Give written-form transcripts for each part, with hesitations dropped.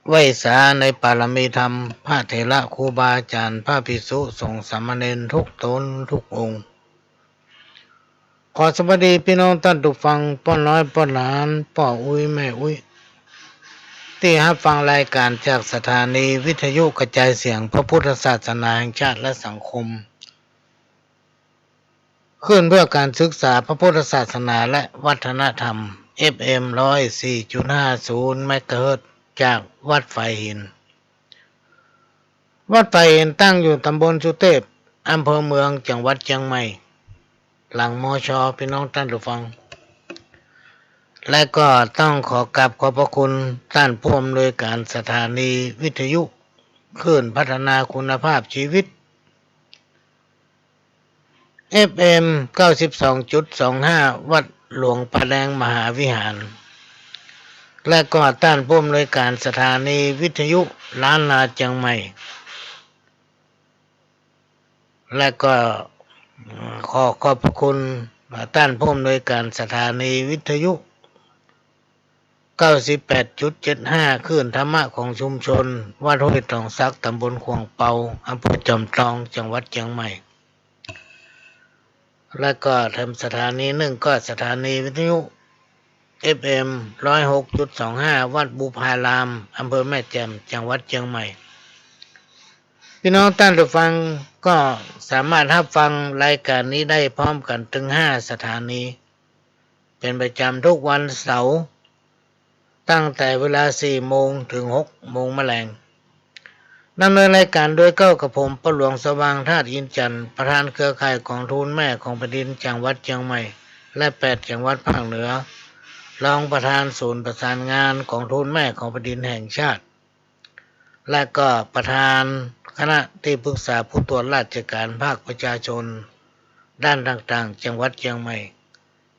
ไหว้สาในปารมีธรรมพระเถระครูบาอาจารย์พระภิกษุสงฆ์สามเณรทุกตนทุกองค์ขอสวัสดีพี่น้องท่านทุกฟังป้อนน้อยป้อนหลานป้ออุ้ยแม่อุ้ยที่รับฟังรายการจากสถานีวิทยุกระจายเสียงพระพุทธศาสนาแห่งชาติและสังคมขึ้นเพื่อการศึกษาพระพุทธศาสนาและวัฒนธรรม FM 104.50 เมกะเฮิรตซ์จากวัดไฟหินวัดไฟหินตั้งอยู่ตำบลสุเทพอำเภอเมืองจังหวัดเชียงใหม่หลังมช.พี่น้องท่านผู้ฟังและก็ต้องขอกราบขอบพระคุณท่านผู้อำนวยการสถานีวิทยุคลื่นพัฒนาคุณภาพชีวิต FM 92.25 วัดหลวงประแดงมหาวิหารและก็ท่านผู้อำนวยการสถานีวิทยุล้านนาเชียงใหม่และก็ขอบพระคุณท่านผู้อำนวยการสถานีวิทยุ 98.75 คลื่นธรรมะของชุมชนวัดห้วยตองซักตำบลขวงเปาอำเภอจอมทองจังหวัดเชียงใหม่และก็ทำสถานีหนึ่งก็สถานีวิทยุ FM 106.25 วัดบูพารามอำเภอแม่แจ่มจังหวัดเชียงใหม่พี่น้องท่านผู้ฟังก็สามารถรับฟังรายการนี้ได้พร้อมกันถึง5สถานีเป็นประจำทุกวันเสาร์ตั้งแต่เวลา 4 โมงถึง 6 โมงแมลงดำเนินรายการโดยเก้ากับผมประหลวงสว่างธาตุอินจันทร์ประธานเครือข่ายของทูลแม่ของแผ่นดินจังหวัดเชียงใหม่และ8จังหวัดภาคเหนือรองประธานศูนย์ประสานงานของทูลแม่ของแผ่นดินแห่งชาติและก็ประธานคณะที่ปรึกษาผู้ตรวจราชการภาคประชาชนด้านต่างๆจังหวัดเชียงใหม่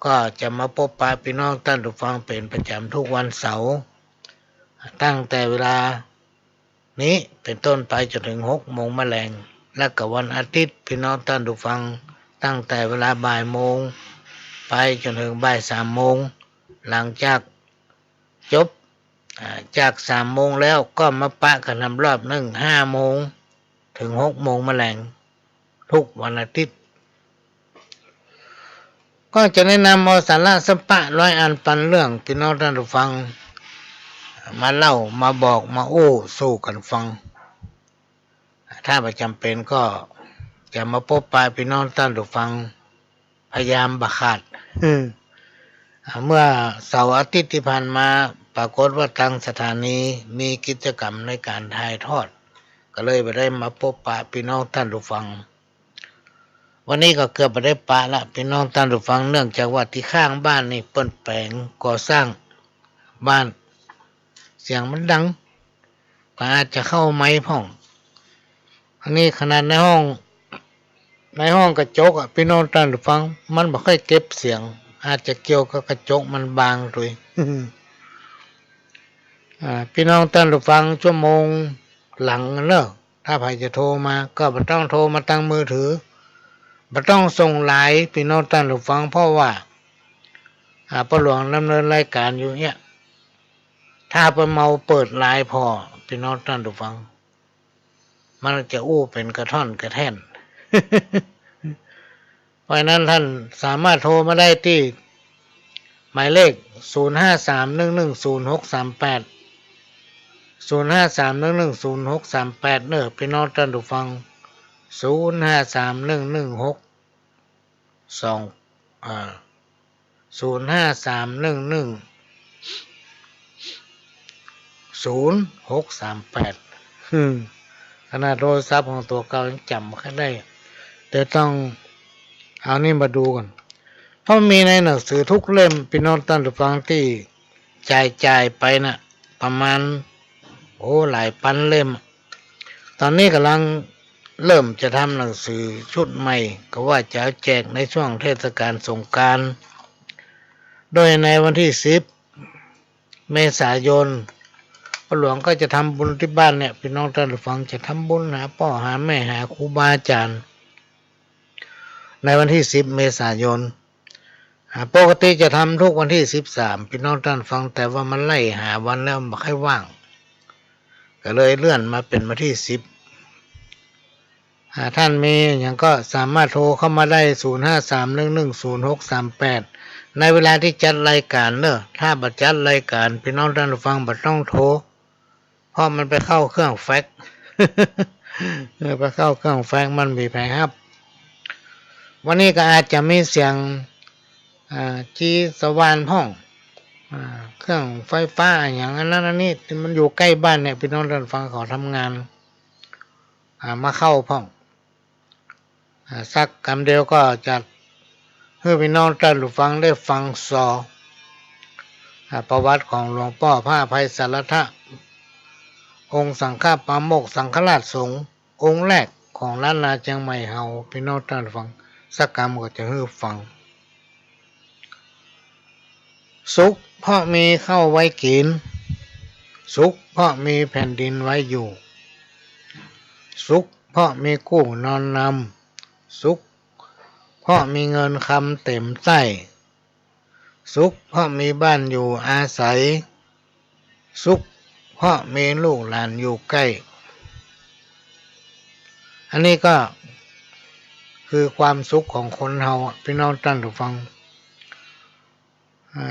ก็จะมาพบปะพี่น้องท่านผู้ฟังเป็นประจำทุกวันเสาร์ตั้งแต่เวลานี้เป็นต้นไปจนถึง 6 โมงแมลงและก็วันอาทิตย์พี่น้องท่านผู้ฟังตั้งแต่เวลาบ่ายโมงไปจนถึงบ่าย3 โมงหลังจากจบจาก3 โมงแล้วก็มาปะกันทำรอบหนึ่ง5 โมงถึง 6 โมงแมลงทุกวันอาทิตย์ก็จะแนะนำเอาสาระสัมปะร้อยอันปันเรื่องพี่น้องท่านผู้ฟังมาเล่ามาบอกมาโอ้สู้กันฟังถ้าประจำเป็นก็จะมาพบปะพี่น้องท่านผู้ฟังพยายามบักขาดเมื่อเสาร์อาทิตย์ที่ผ่านมาปรากฏว่าทางสถานีมีกิจกรรมในการถ่ายทอดก็เลยไปได้มาพบปะพี่น้องท่านผู้ฟังวันนี้ก็เกือบไปได้ปะละพี่น้องท่านผู้ฟังเนื่องจากว่าที่ข้างบ้านนี่เปิ้นแปลงก่อสร้างบ้านเสียงมันดังก็อาจจะเข้าไม้พ่องอันนี้ขนาดในห้องกระจกพี่น้องท่านผู้ฟังมันไม่ค่อยเก็บเสียงอาจจะเกี่ยวกับกระจกมันบางด้วย พี่น้องท่านผู้ฟังชั่วโมงหลังเนอะถ้าใครจะโทรมาก็ไม่ต้องโทรมาตั้งมือถือไม่ต้องส่งไลน์พี่น้องท่านผู้ฟังเพราะว่าประหลวงดำเนินรายการอยู่เนี่ยถ้าไปเมาเปิดไลน์พอพี่น้องท่านผู้ฟังมันจะอู้เป็นกระท่อนกระแท่น เพราะนั้นท่านสามารถโทรมาได้ที่หมายเลข0531100638 0531100638เนอะพี่น้องท่านผู้ฟัง053116 0638ขนาดโทรศัพท์ของตัวเก่ายังจำไม่ได้แต่ต้องเอานี่มาดูกันเพราะมีในหนังสือทุกเล่มพี่น้องท่านผู้ฟังที่จ่ายไปนะประมาณหลายพันเล่มตอนนี้กำลังเริ่มจะทำหนังสือชุดใหม่ก็ว่าจะแจกในช่วงเทศกาลสงกรานต์โดยในวันที่10 เมษายนพ่อหลวงก็จะทำบุญที่บ้านเนี่ยพี่น้องท่านผู้ฟังจะทำบุญหาพ่อหาแม่หาครูบาอาจารย์ในวันที่10 เมษายนปกติจะทำทุกวันที่13พี่น้องท่านฟังแต่ว่ามันไล่หาวันแล้วไม่ค่อยว่าง ก็เลยเลื่อนมาเป็นวันที่10ท่านมีอย่างก็สามารถโทรเข้ามาได้0531100638ในเวลาที่จัดรายการเนอะถ้าบัดจัดรายการพี่น้องท่านผู้ฟังบัดต้องโทรเพราะมันไปเข้าเครื่องแฟกซ์ ไปเข้าเครื่องแฟกซ์มันมีแผงครับวันนี้ก็อาจจะมีเสียงจีสว่านห้องเครื่องไฟฟ้าอย่างนั้นอันนี้มันอยู่ใกล้บ้านเนี่ยพี่น้องท่านฟังเขาทำงานมาเข้าห้องสักคำเดียวก็จะให้พี่น้องท่านฟังได้ฟังประวัติของหลวงพ่อพระอภัยสารทะองค์สังฆปามกสังฆราชสงฆ์องค์แรกของล้านนาเชียงใหม่เฮาพี่น้องท่านฟังสักคำก็จะให้ฟังสุขเพราะมีข้าวไว้กินสุขเพราะมีแผ่นดินไว้อยู่สุขเพราะมีกู้นอนนำสุขเพราะมีเงินคำเต็มไส้สุขเพราะมีบ้านอยู่อาศัยสุขเพราะมีลูกหลานอยู่ใกล้อันนี้ก็คือความสุขของคนเฮาพี่น้องท่านผู้ฟัง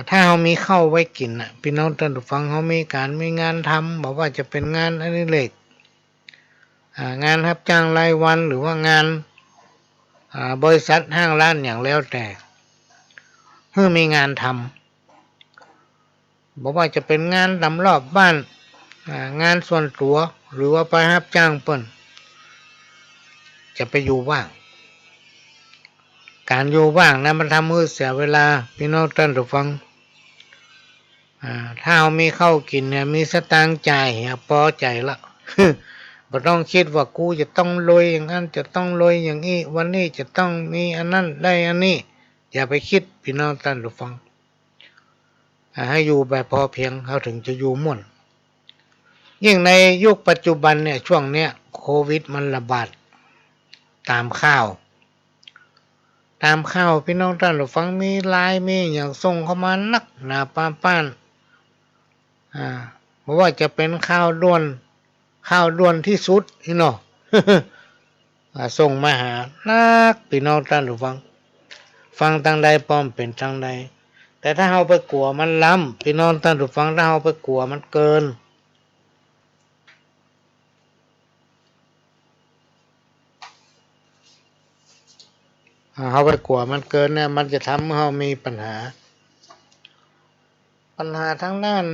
ถ้าเรามีข้าวไว้กินพี่น้องท่านผู้ฟังเขามีงานทำบอกว่าจะเป็นงานอดิเรกงานรับจ้างรายวันหรือว่างานบริษัทห้างร้านอย่างแล้วแต่เพื่อมีงานทำบอกว่าจะเป็นงานทำรอบบ้านงานส่วนตัวหรือว่าไปรับจ้างเปิ้นจะไปอยู่ว่างการอยู่ว่างนะมันทำให้เสียเวลาพี่น้องท่านผู้ฟังถ้าเรามีข้าวกินเนี่ยมีสตางค์จ่ายพอใจละไม่ต้องคิดว่ากูจะต้องรวยอย่างนั้นจะต้องรวยอย่างนี้วันนี้จะต้องมีอันนั้นได้อันนี้อย่าไปคิดพี่น้องท่านผู้ฟังให้อยู่แบบพอเพียงเขาถึงจะอยู่ม่วนยิ่งในยุคปัจจุบันเนี่ยช่วงเนี้ยโควิดมันระบาดตามข่าวพี่น้องท่านผู้ฟังมีไลน์มีอย่างส่งเข้ามานักหนาป้านเพราะว่าจะเป็นข่าวด่วนที่สุดพี่น้อง ส่งมาหานักพี่น้องท่านผู้ฟังทางใดป้อมเป็นทางใดแต่ถ้าเราไปกลัวมันล้ำพี่น้องท่านผู้ฟังถ้าเราไปกลัวมันเกินเขาไปกลัวมันเกินเนี่ยมันจะทำให้เรามีปัญหาทั้งด้าน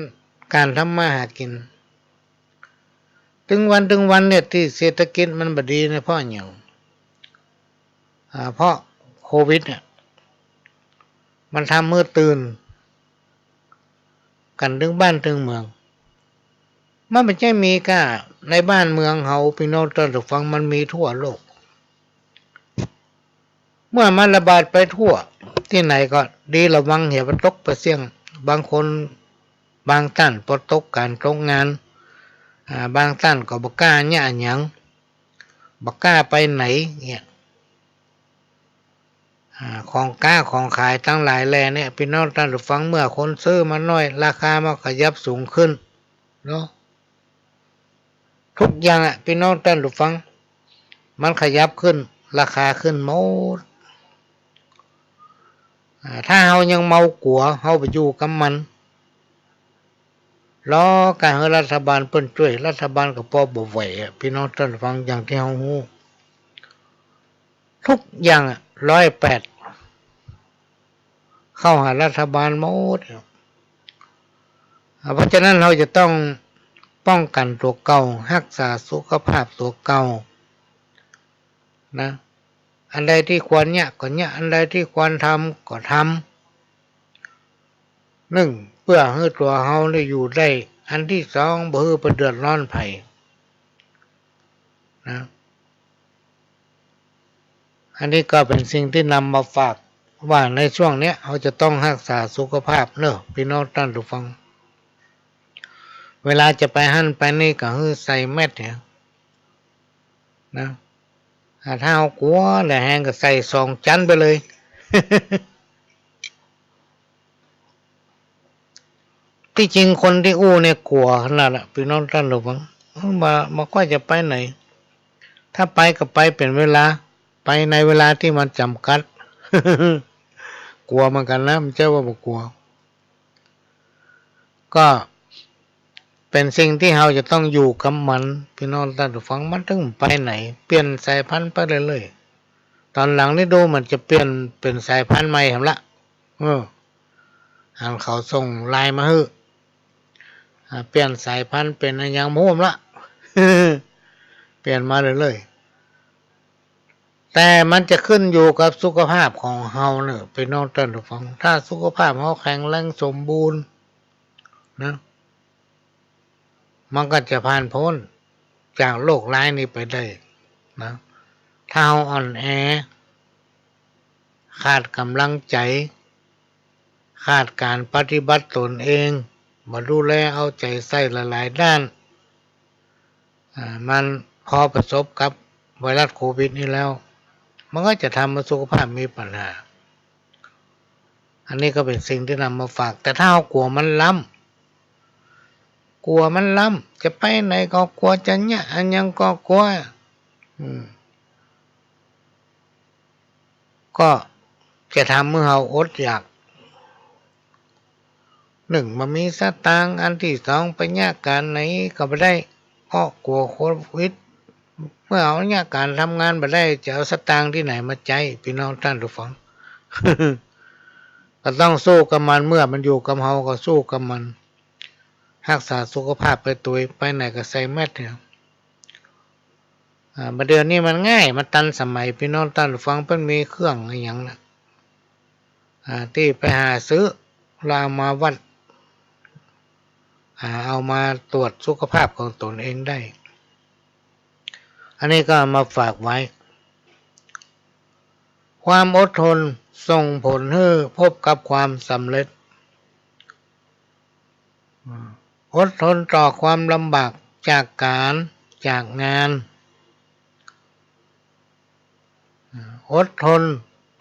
การทำมาหากินถึงวันเนี่ยที่เศรษฐกิจมันบดีเนี่ยเพราะอย่างเพราะโควิดเนี่ยมันทำมือตื่นกันถึงบ้านถึงเมืองมันไม่ใช่มีแค่ในบ้านเมืองเฮาพี่น้องท่านผู้ฟังมันมีทั่วโลกเมื่อมันระบาดไปทั่วที่ไหนก็ดีระวังเหตุตกประเสี่ยงบางคนบางท่านพอตกการตกงานบางท่านก็บ่กล้าเนี่ยหยังบ่กล้าไปไหนเนี่ยของขายทั้งหลายแลเนี่ยพี่น้องท่านผู้ฟังเมื่อคนซื้อมาน้อยราคามันขยับสูงขึ้นเนาะทุกอย่างพี่น้องท่านผู้ฟังมันขยับขึ้นราคาขึ้นหมดถ้าเฮายังเมากลัวเฮาไปอยู่กับมันรอการให้รัฐบาลเพิ่นช่วยรัฐบาลก็พอบ่ไหวพี่น้องท่านฟังอย่างที่เฮาฮู้ทุกอย่าง108เข้าหารัฐบาลหมดเพราะฉะนั้นเราจะต้องป้องกันตัวเก่ารักษาสุขภาพตัวเก่านะอันใดที่ควรเนี่ยก็เนี่ยอันใดที่ควรทำก็ทำเพื่อให้ตัวเฮาได้อยู่ได้อันที่สองบ่ให้เดือดร้อนไผนะอันนี้ก็เป็นสิ่งที่นำมาฝากว่าในช่วงนี้เราจะต้องรักษาสุขภาพเนอะพี่น้องท่านผู้ฟังเวลาจะไปหั่นไปนี่ก็ให้ใส่แมสเนี่ยนะถ้าเอากลัวแหละแหงก็ใส่2 ชั้นไปเลย ที่จริงคนที่อู้เนี่ยกลัวขนาดพี่น้องท่านผู้ฟัง มาก็จะไปไหนถ้าไปก็ไปเป็นเวลาไปในเวลาที่มันจำกัด กลัวเหมือนกันนะมันเจ้าว่าบ่กลัวก็เป็นสิ่งที่เราจะต้องอยู่กับมันพี่น้องท่านผู้ฟังมันถึงไปไหนเปลี่ยนสายพันธุ์ไปเรื่อยๆตอนหลังนี่ดูมันจะเปลี่ยนเป็นสายพันธุ์ใหม่ครับละอ่านเขาส่งไลน์มาให้เปลี่ยนสายพันธุ์เป็นอะไรอย่างมุ่มละ เปลี่ยนมาเรื่อยๆแต่มันจะขึ้นอยู่กับสุขภาพของเฮาเนี่ยพี่น้องท่านผู้ฟังถ้าสุขภาพเฮาแข็งแรงสมบูรณ์นะมันก็จะผ่านพ้นจากโรคร้ายนี้ไปได้นะถ้าเฮาอ่อนแอขาดกำลังใจขาดการปฏิบัติตนเองมาดูแลเอาใจใส่หลายๆด้านมันพอประสบกับไวรัสโควิดนี้แล้วมันก็จะทำให้สุขภาพมีปัญหาอันนี้ก็เป็นสิ่งที่นำมาฝากแต่ถ้าเรากลัวมันล้ำจะไปไหนก็กลัวจะเนี่ยอันยังก็กลัวก็จะทำเมื่อเราอดอยากหนึ่งมันมีสตางค์อันที่สองไปยากการไหนก็ไม่ได้เพราะกลัวโควิดเมื่อเอาเนี่ยการทำงานไม่ได้จะเอาสตางค์ที่ไหนมาใจพี่น้องท่านผู้ฟัง ก็ต้องสู้กับมันเมื่อมันอยู่กับเราก็สู้กับมันรักษาสุขภาพไปตัวไปไหนก็ใส่แมสเนี่ยประเดี๋ยวนี้มันง่ายมันทันสมัยพี่น้องท่านผู้ฟังเพิ่นมีเครื่องอะไรอย่างนั้นที่ไปหาซื้อเรามาวัดเอามาตรวจสุขภาพของตนเองได้อันนี้ก็มาฝากไว้ความอดทนส่งผลให้พบกับความสำเร็จอดทนต่อความลำบากจากงานอดทน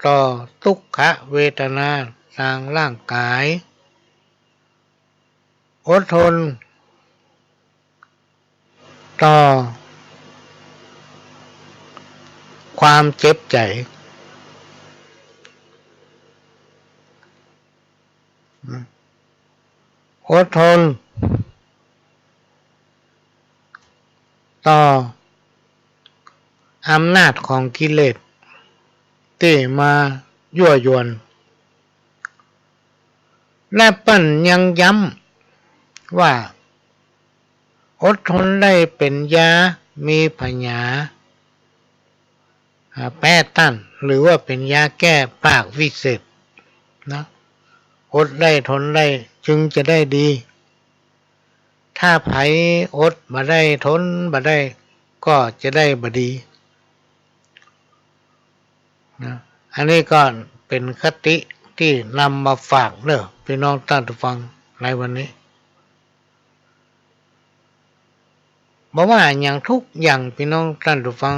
ต่อทุกขเวทนาทางร่างกายอดทนต่อความเจ็บใจอดทนต่ออำนาจของกิเลสที่มายั่วยวนและปั้นยังย้ำว่าอดทนได้เป็นยามีพญาแป้ต้านหรือว่าเป็นยาแก้ปากวิเศษนะอดได้ทนได้จึงจะได้ดีถ้าไผอดมาได้ทนมาได้ก็จะได้บดีนะอันนี้ก็เป็นคติที่นำมาฝากเด้อพี่น้องท่านผู้ฟังในวันนี้บอกว่าอย่างทุกอย่างพี่น้องท่านผู้ฟัง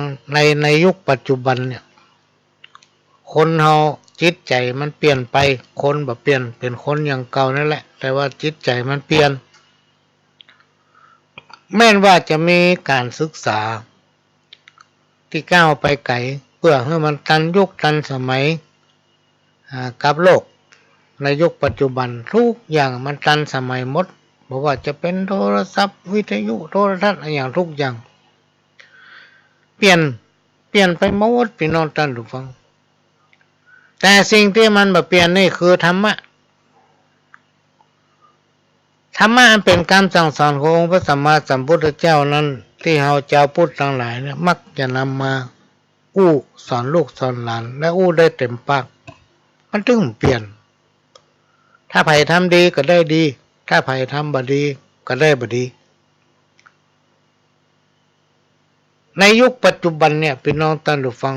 ในยุคปัจจุบันเนี่ยคนเฮาจิตใจมันเปลี่ยนไปคนแบบเปลี่ยนเป็นคนอย่างเก่านั่นแหละแต่ว่าจิตใจมันเปลี่ยนแม้ว่าจะมีการศึกษาที่ก้าวไปไกลเพื่อให้มันทันยุคทันสมัยกับโลกในยุคปัจจุบันทุกอย่างมันทันสมัยหมดบอกว่าจะเป็นโทรศัพท์วิทยุโทรทัศน์อะไรอย่างทุกอย่างเปลี่ยนไปหมดพี่น้องท่านผู้ฟังแต่สิ่งที่มันแบบเปลี่ยนนี่คือธรรมะเป็นการสั่งสอนขององค์พระสัมมาสัมพุทธเจ้านั้นที่เราเจ้าพุทธทั้งหลายเนี่ยมักจะนำมาสอนลูกสอนหลานและได้เต็มปากมันถึงเปลี่ยนถ้าไผ่ทำดีก็ได้ดีถ้าไผ่ทำบดีก็ได้บดีในยุคปัจจุบันเนี่ยพี่น้องท่านผู้ฟัง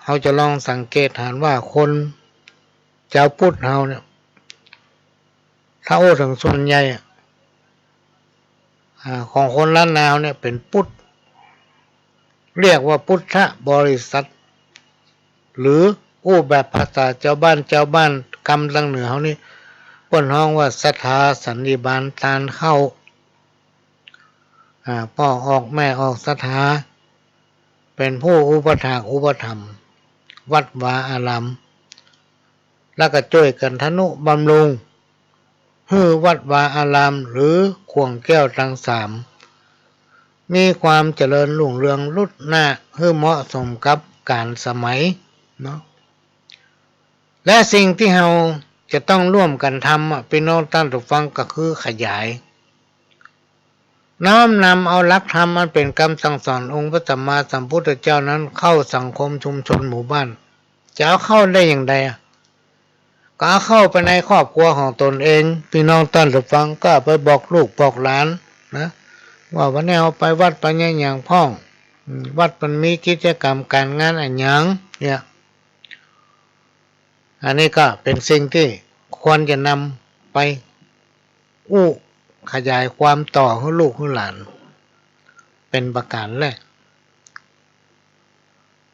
เราจะลองสังเกตเห็นว่าคนเจ้าพุทธเราเนี่ยถ้าถึงส่วนใหญ่ของคนล้านนาเนี่ยเป็นพุทธเรียกว่าพุทธบริษัทหรือแบบภาษาเจ้าบ้านคำทางเหนือเขานี่เปิ้นฮ้องว่าศรัทธาสันนิบาตทานเข้า พ่อออกแม่ออกศรัทธาเป็นผู้อุปถากอุปถัมภ์วัดวาอารามแล้วก็ช่วยกันทนุบำรุงให้วัดวาอารามหรือขวงแก้วทั้งสามมีความเจริญรุ่งเรืองรุดหน้าให้เหมาะสมกับการสมัยเนาะและสิ่งที่เราจะต้องร่วมกันทำพี่น้องท่านผู้ฟังก็คือขยายน้อมนำเอาหลักธรรมมันเป็นคำสั่งสอนองค์พระสัมมาสัมพุทธเจ้านั้นเข้าสังคมชุมชนหมู่บ้านจะเอาเข้าได้อย่างไรก็เอาเข้าไปในครอบครัวของตนเองพี่น้องท่านผู้ฟังก็ไปบอกลูกบอกหลานนะว่าวันนี้เอาไปวัดไปอย่างพ่องวัดมันมีกิจกรรมการงานอันยังเนี่ยอันนี้ก็เป็นสิ่งที่ควรจะนำไปขยายความต่อให้ลูกให้หลานเป็นประการแรก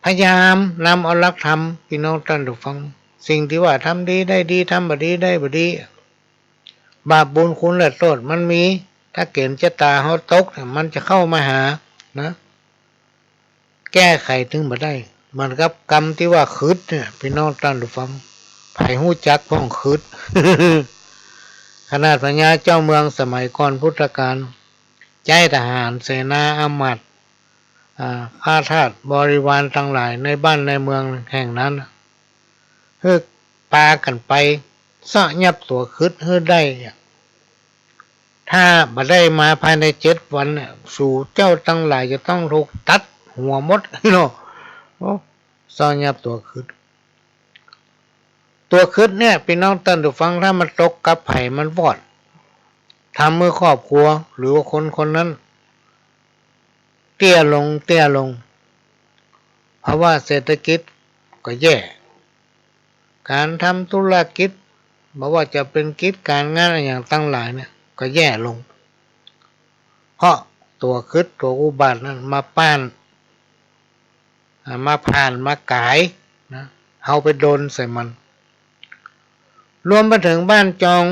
พยายามนำเอาหลักธรรมพี่น้องท่านผู้ฟังสิ่งที่ว่าทำดีได้ดีทำบ่ดีได้บ่ดีบาปบุญคุณและโทษมันมีถ้าเกณฑ์ชะตาเขาตกมันจะเข้ามาหานะแก้ไขถึงบ่ได้มันกับกรรมที่ว่าคืดเนี่ยพี่น้องท่านผู้ฟังไผหู้จักพ้องคืด ขนาดพญาเจ้าเมืองสมัยก่อนพุทธกาลใจทหารเสนาอมาตย์ข้าทาสบริวารทั้งหลายในบ้านในเมืองแห่งนั้นเฮือกปากันไปสะยับตัวคืดเฮือได้ถ้าบ่ได้มาภายใน7 วันสู่เจ้าทั้งหลายจะต้องถูกตัดหัวหมดเนาะสะยับตัวคืดเนี่ยพี่น้องท่านผู้ฟังถ้ามันตกกับไผ่มันวอดทำมือครอบครัวหรือว่าคนนั้นเตี้ยลงเพราะว่าเศรษฐกิจก็แย่การทำธุรกิจบอกว่าจะเป็นกิจการงานอย่างตั้งหลายเนี่ยก็แย่ลงเพราะตัวอุบาทนั้นมาป้านมาผ่านมากายนะเอาไปโดนใส่มันรวมไปถึงบ้านจอง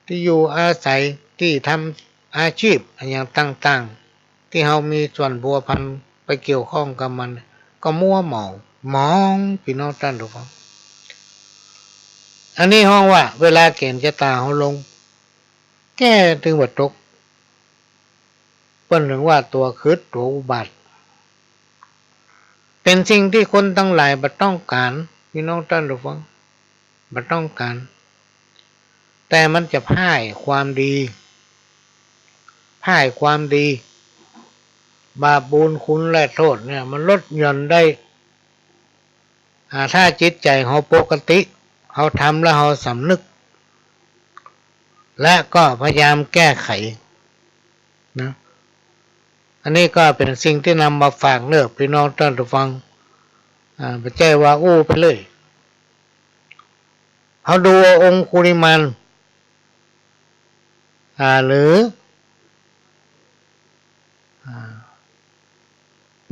ที่อยู่อาศัยที่ทำอาชีพอย่างต่างๆที่เรามีส่วนบัวพันไปเกี่ยวข้องกับมันก็มัวเมามองพี่น้องท่านทุกคนอันนี้ห้องว่าเวลาเกณฑ์ชะตาเขาลงแก้ถึงวัดตกเปิ้นถึงว่าตัวอุบัติเป็นสิ่งที่คนทั้งหลายบ่ต้องการพี่น้องท่านทุกคนบ่ต้องการแต่มันจะพ่ายความดีบาปบุญคุณและโทษเนี่ยมันลดหย่อนได้ถ้าจิตใจเขาปกติเขาทำแล้วเขาสำนึกและก็พยายามแก้ไขนะอันนี้ก็เป็นสิ่งที่นำมาฝากเนื้อพี่น้องท่านผู้ฟังไม่ใช่ว่าไปเลยเขาดูองค์คุริมานหรือ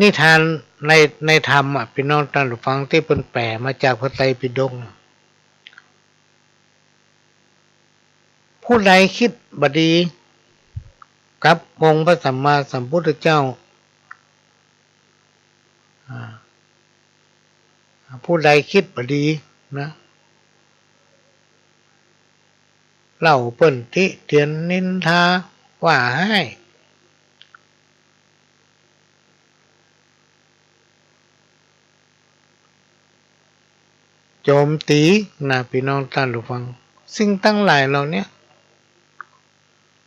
นิทานในธรรมพี่น้องท่านผู้ฟังที่เป็นแปลมาจากพระไตรปิฎกผู้ใดคิดบดีกับองค์พระสัมมาสัมพุทธเจ้าผู้ใดคิดบดีนะเล่าเปิ้นติเตียนนินทาว่าให้โจมตีนะพี่น้องท่านผู้ฟังสิ่งทั้งหลายเหล่านี้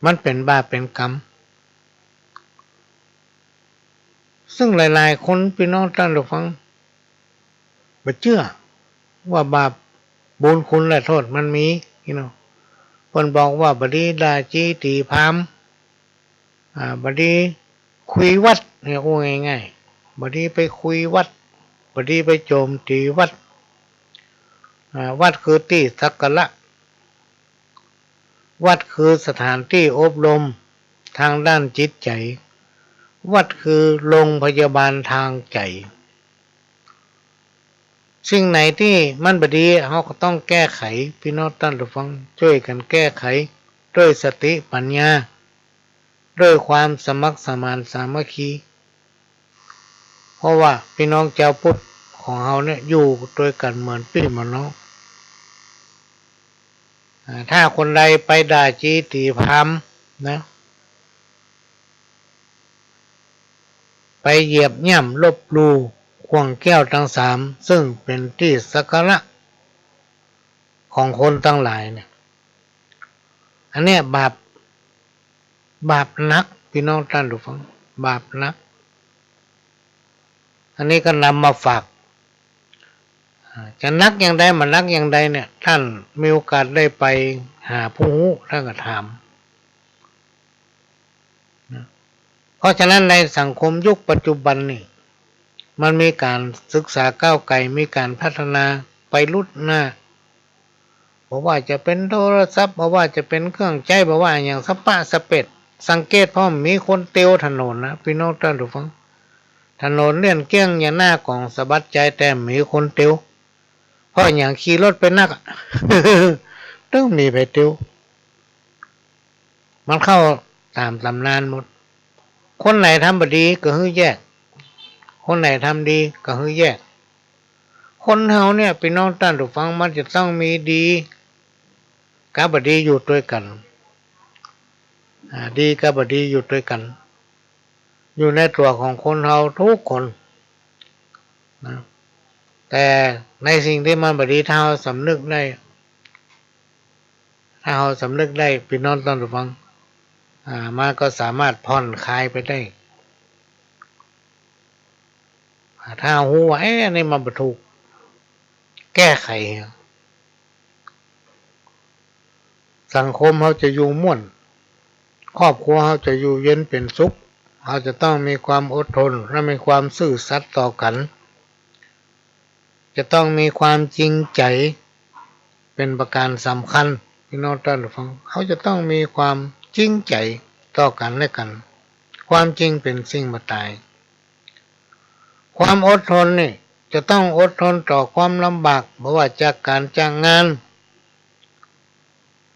มันเป็นบาปเป็นกรรมซึ่งหลายๆคนพี่น้องท่านผู้ฟังบ่เชื่อว่าบาปบุญคุณและโทษมันมีพี่น้องเพิ่นบอกว่าบดีดาจีตีพามบดีคุยวัดเนี่ยง่ายๆบดีไปคุยวัดบดีไปโจมตีวัดวัดคือที่สักการะวัดคือสถานที่อบรมทางด้านจิตใจวัดคือโรงพยาบาลทางใจสิ่งไหนที่มันบ่ดีเราก็ต้องแก้ไขพี่น้องท่านผู้ฟังช่วยกันแก้ไขด้วยสติปัญญา ด้วยความสมัครสมานสามัคคีเพราะว่าพี่น้องชาวพุทธของเราเนี่ยอยู่ด้วยกันเหมือนพี่เหมือนน้องถ้าคนใดไปด่าจีตีพรามนะไปเหยียบย่ำลบหลู่ขวางแก้วทั้งสามซึ่งเป็นที่สักการะของคนทั้งหลายเนี่ยอันเนี้ยบาปนักพี่น้องท่านผู้ฟังบาปนักอันนี้ก็นำมาฝากจะนักอย่างใดมันนักอย่างใดเนี่ยท่านมีโอกาสได้ไปหาผู้รู้ท่านก็ถามเพราะฉะนั้นในสังคมยุคปัจจุบันนี่มันมีการศึกษาก้าวไกลมีการพัฒนาไปลุดหน้าเพราะว่าจะเป็นโทรศัพท์เพราะว่าจะเป็นเครื่องใจเพราะว่าอย่างสปะสเปดสังเกตเพราะมีคนเตียวถนนนะพี่น้องท่านผู้ฟังถนนเลี่ยนเกี้ยงอย่างหน้าของสะบัดใจแต่มีคนเตียวเพราะอย่างขี่รถไปนัก ต้องมีไปเตียวมันเข้าตามตำนานหมดคนไหนทำบดีก็ฮือแยกคนไหนทำดีก็ฮือแยกคนเฮาเนี่ยพี่น้องท่านผู้ฟังมันจะต้องมีดีกับบดีอยู่ด้วยกันดีกับบดีอยู่ด้วยกันอยู่ในตัวของคนเฮาทุกคนนะแต่ในสิ่งที่มันบดีถ้าเราสำนึกได้ถ้าเราสำนึกได้พี่น้องท่านผู้ฟังมันก็สามารถผ่อนคลายไปได้ถ้าหูว่าอันนี้มันบ่ถูกแก้ไขสังคมเขาจะอยู่ม่วนครอบครัวเขาจะอยู่เย็นเป็นสุขเขาจะต้องมีความอดทนและมีความซื่อสัตย์ต่อกันจะต้องมีความจริงใจเป็นประการสำคัญพี่น้องท่านผู้ฟังเขาจะต้องมีความจริงใจต่อกันและกันความจริงเป็นสิ่งบ่ตายความอดทนนี่จะต้องอดทนต่อความลำบากไม่ว่าจากการจ้างงาน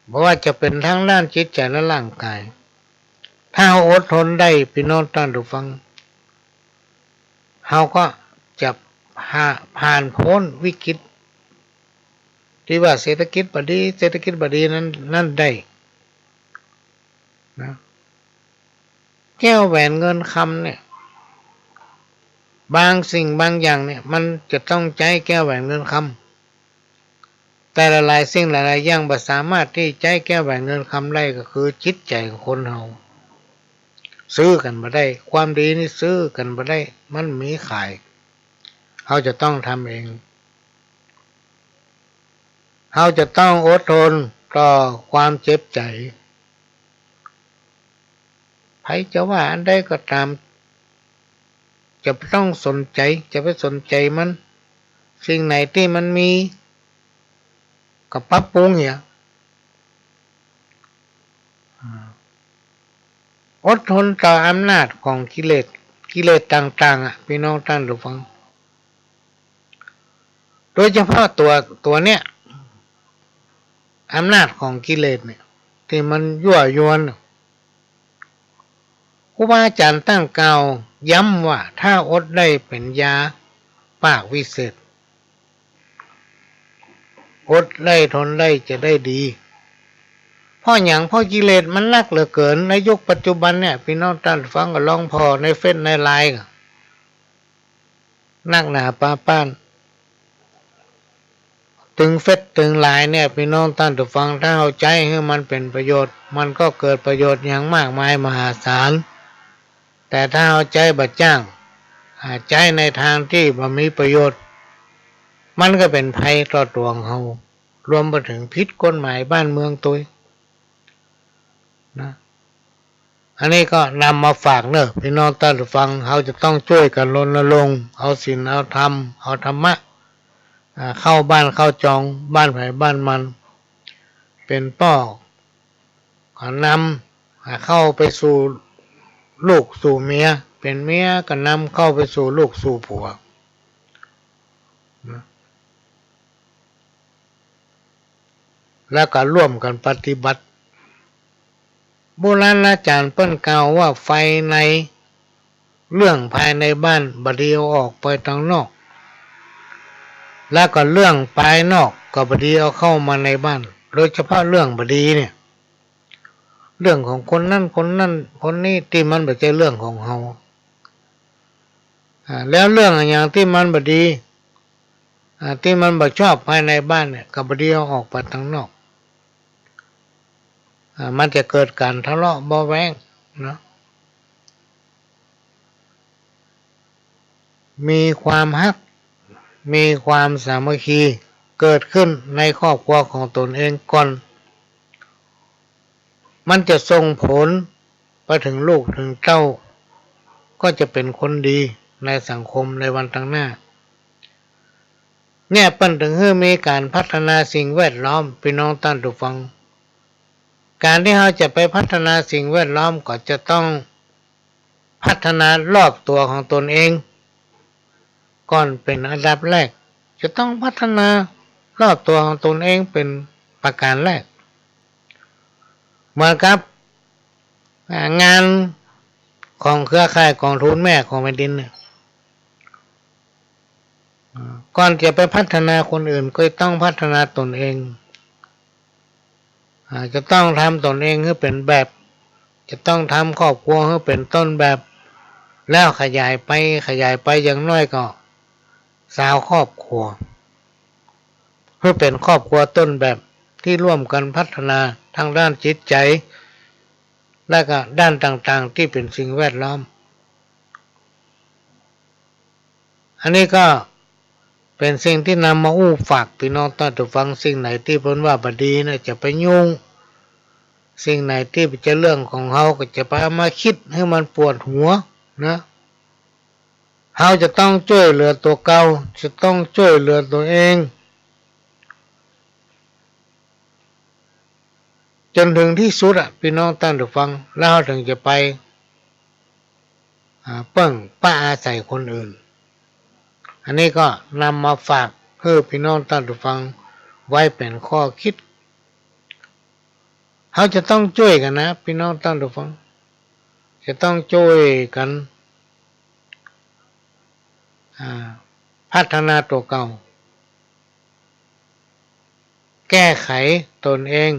ไม่ว่าจะเป็นทั้งด้านจิตใจและร่างกายถ้าเราอดทนได้พี่น้องท่านผู้ฟังเราก็จะผ่านพ้นวิกฤตที่ว่าเศรษฐกิจบดีนั่นได้นะแก้วแหวนเงินคำเนี่ยบางสิ่งบางอย่างเนี่ยมันจะต้องใช้แก้วแหวนเงินคำแต่หลายสิ่งหลายอย่างบ่สามารถที่ใช้แก้วแหวนเงินคำได้ก็คือจิตใจของคนเราซื้อกันบ่ได้ความดีนี่ซื้อกันบ่ได้มันมีขายเขาจะต้องทำเองเขาจะต้องอดทนต่อความเจ็บใจใครจะว่าอันใดก็ตามจะต้องสนใจจะไปสนใจมันสิ่งไหนที่มันมีก็ปรับปรุงเนี่ยอดทนต่ออำนาจของกิเลสต่างๆพี่น้องท่านผู้ฟังโดยเฉพาะตัวเนี้ยอำนาจของกิเลสเนี่ยที่มันยั่วยวนครูบาอาจารย์ตั้งกล่าวย้ำว่าถ้าอดได้เป็นยาปากวิเศษอดได้ทนได้จะได้ดีเพราะอย่างพ่อกิเลสมันนักเหลือเกินในยุคปัจจุบันเนี่ยพี่น้องท่านฟังก็ลองพอในเฟซในไลน์นักหนาป้าป้านถึงเฟซถึงไลน์เนี่ยพี่น้องท่านฟังถ้าเอาใจให้มันเป็นประโยชน์มันก็เกิดประโยชน์อย่างมากมายมหาศาลแต่ถ้าเอาใจบัดจ้างใจในทางที่บ่มีประโยชน์มันก็เป็นภัยต่อตัวของเรารวมไปถึงพิษกฎหมายบ้านเมืองตัวนะอันนี้ก็นำมาฝากเนอะพี่น้องท่านฟังเขาจะต้องช่วยกันรณรงค์เอาศีลเอาธรรมเอาธรรมะเข้าบ้านเข้าจองบ้านไผ่บ้านมันเป็นป้อนำเข้าไปสู่ลูกสู่เมียเป็นเมียก็นำเข้าไปสู่ลูกสู่ผัวแล้วก็ร่วมกันปฏิบัติ โบราณอาจารย์เปิ้นกล่าวว่าไฟในเรื่องภายในบ้านบดีเอาออกไปทางนอกแล้วก็เรื่องภายนอกก็บดีเอาเข้ามาในบ้านโดยเฉพาะเรื่องบดีเนี่ยเรื่องของคนนั้นคนนี้ที่มันไม่ใช่เรื่องของเฮาแล้วเรื่องอย่างที่มันบดีที่มันบ่ชอบภายในบ้านเนี่ยก็บดีเอาออกไปทางนอกมันจะเกิดการทะเลาะเบาะแว้งเนาะมีความฮักมีความสามัคคีเกิดขึ้นในครอบครัวของตนเองก่อนมันจะส่งผลไปถึงลูกถึงเต้าก็จะเป็นคนดีในสังคมในวันข้างหน้าเนี่ยปั้นถึงให้มีการพัฒนาสิ่งแวดล้อมพี่น้องท่านผู้ฟังการที่เราจะไปพัฒนาสิ่งแวดล้อมก็จะต้องพัฒนารอบตัวของตนเองก่อนเป็นอันดับแรกจะต้องพัฒนารอบตัวของตนเองเป็นประการแรกเหมือนกับงานของเครือข่ายกองทุนแม่ของแผ่นดินเนี่ยก่อนจะไปพัฒนาคนอื่นก็ต้องพัฒนาตนเองจะต้องทำตนเองให้เป็นแบบจะต้องทำครอบครัวให้เป็นต้นแบบแล้วขยายไปอย่างน้อยก็20ครอบครัวเพื่อเป็นครอบครัวต้นแบบที่ร่วมกันพัฒนาทางด้านจิตใจและก็ด้านต่างๆที่เป็นสิ่งแวดล้อมอันนี้ก็เป็นสิ่งที่นำมาฝากพี่น้องท่านผู้ฟังสิ่งไหนที่เพิ่นว่าบ่ดีนะจะไปยุ่งสิ่งไหนที่เป็นเรื่องของเฮาก็จะไปเอามาคิดให้มันปวดหัวนะเฮาจะต้องช่วยเหลือตัวเก่าจะต้องช่วยเหลือตัวเองจนถึงที่สุดพี่น้องท่านผู้ฟังแล้วถึงจะไปเปิ้งป้าอาศัยคนอื่นอันนี้ก็นำมาฝากเพื่อพี่น้องท่านผู้ฟังไว้เป็นข้อคิดเขาจะต้องช่วยกันนะพี่น้องท่านผู้ฟังจะต้องช่วยกันพัฒนาตัวเก่าแก้ไขตนเอง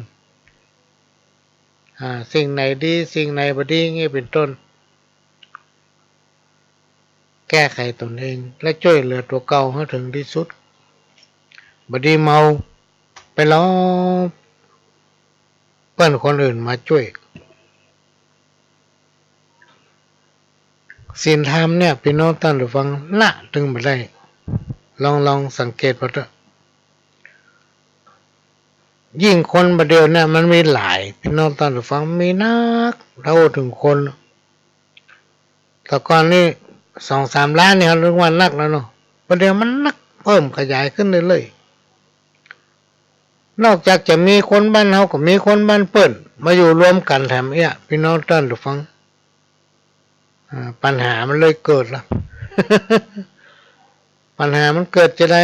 สิ่งไหนดีสิ่งไหนบ่ดีงี้เป็นต้นแก้ไขตนเองและช่วยเหลือตัวเก่าให้ถึงที่สุดบ่ดีเมาไปล้อเปิ้นคนอื่นมาช่วยศีลธรรมเนี่ยพี่น้องท่านผู้ฟังละถึงบ่ได้ลองสังเกตว่ายิ่งคนประเดี๋ยวเนี่ยมันมีหลายพี่น้องท่านผู้ฟังมีนักเท่าถึงคนแต่ก่อนนี่2-3 ล้านเนี่ยเรียกว่านักแล้วเนาะประเดี๋ยวมันนักเพิ่มขยายขึ้นเรื่อยๆนอกจากจะมีคนบ้านเฮาก็มีคนบ้านเปิ้นมาอยู่รวมกันแถมเนี่ยพี่น้องท่านผู้ฟังปัญหามันเลยเกิดละ ปัญหามันเกิดจะได้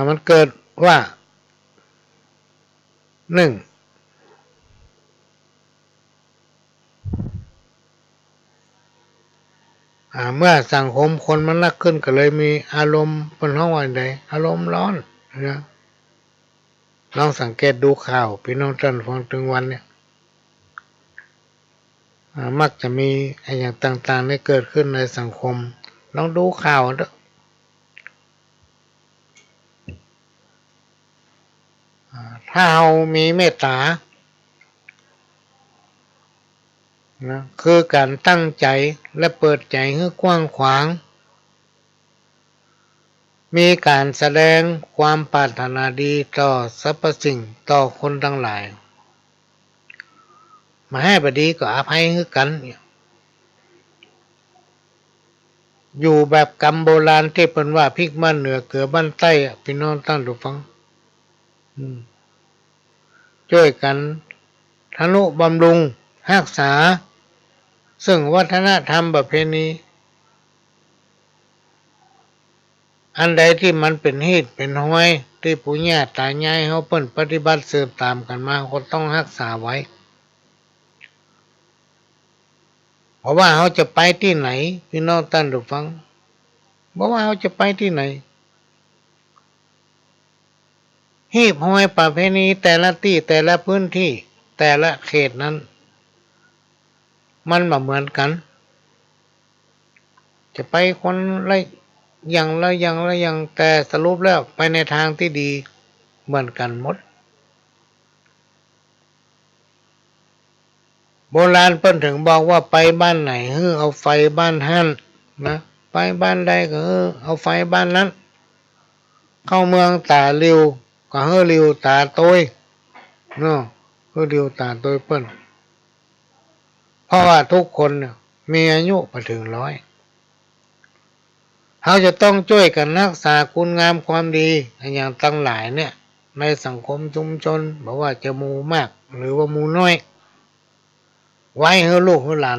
มันเกิดว่า1เมื่อสังคมคนมันนักขึ้นก็เลยมีอารมณ์เป็นห้องวันใดอารมณ์ร้อนนะลองสังเกตดูข่าวพี่น้องท่านฟังถึงวันเนี่ยมักจะมีอย่างต่างๆได้เกิดขึ้นในสังคมลองดูข่าวด้วยถ้าเรามีเมตตานะคือการตั้งใจและเปิดใจให้กว้างขวางมีการแสดงความปรารถนาดีต่อสรรพสิ่งต่อคนทั้งหลายมาให้บดีก็อภัยให้กันอยู่แบบกรรมโบราณที่เป็นว่าพริกบ้านเหนือเกลือบ้านใต้พี่น้องท่านผู้ฟังช่วยกันทนุบำรุงรักษาซึ่งวัฒนธรรมประเพณี อันใดที่มันเป็นเหตุเป็นห้อยที่ปู่ย่าตายายเขาเปิ้นปฏิบัติสืบตามกันมาก็ต้องรักษาไว้เพราะว่าเขาจะไปที่ไหนพี่น้องท่านผู้ฟังเพราะว่าเขาจะไปที่ไหนหีบห้อยประเพณีแต่ละที่แต่ละพื้นที่แต่ละเขตนั้นมันมาเหมือนกันจะไปคนละอย่างแต่สรุปแล้วไปในทางที่ดีเหมือนกันหมดโบราณเพิ่นถึงบอกว่าไปบ้านไหนเอาไฟบ้านหั่นนะไปบ้านใดก็เอาไฟบ้านนั้นเข้าเมืองตาลิวก็ลิวตาโต้ยเนาะลิวตาโต้ยเปิ้นเพราะว่าทุกคนเนี่ยมีอายุไปถึง100เขาจะต้องช่วยกันรักษาคุณงามความดีอย่างตั้งหลายเนี่ยในสังคมชุมชนบอกว่าจะหมู่มากหรือว่าหมู่น้อยไว้ให้ลูกให้หลาน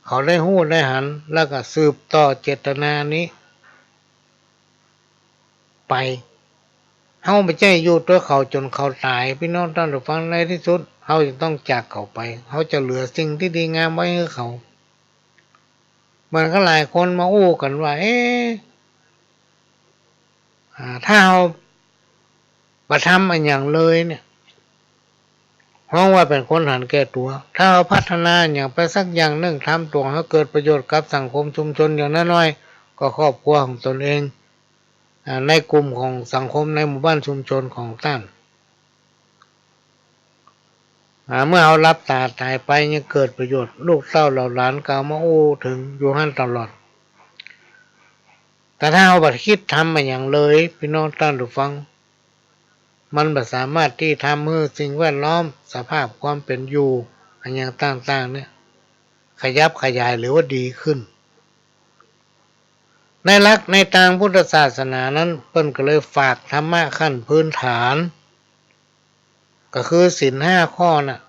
เขาได้หู้ได้หันแล้วก็สืบต่อเจตนานี้ไปเขาไม่ใช่อยู่ตัวเขาจนเขาตายพี่น้องท่านผู้ฟังในที่สุดเขาจะต้องจากเขาไปเขาจะเหลือสิ่งที่ดีงามไว้ให้เขามันก็หลายคนมาอู้กันว่าถ้าเราประทำอันอย่างเลยเนี่ยเพราะว่าเป็นคนหันแก่ตัวถ้าเราพัฒนาอย่างไปสักอย่างหนึ่งทำตัวให้เกิดประโยชน์กับสังคมชุมชนอย่างน้อยๆก็ครอบครัวของตนเองในกลุ่มของสังคมในหมู่บ้านชุมชนของท่านเมื่อเอารับตายไปยังเกิดประโยชน์ลูกเต้าเหล่าหลานก็มาอู้ถึงอยู่หั่นตลอดแต่ถ้าเอาบัดคิดทำมาอย่างเลยพี่น้องท่านผู้ฟังมันไม่สามารถที่ทำให้สิ่งแวดล้อมสภาพความเป็นอยู่อันอย่างต่างๆเนี่ยขยับขยายหรือว่าดีขึ้นในหลักในทางพุทธศาสนานั้นเพิ่นก็เลยฝากธรรมะขั้นพื้นฐานก็คือศีล5 ข้อน่ะ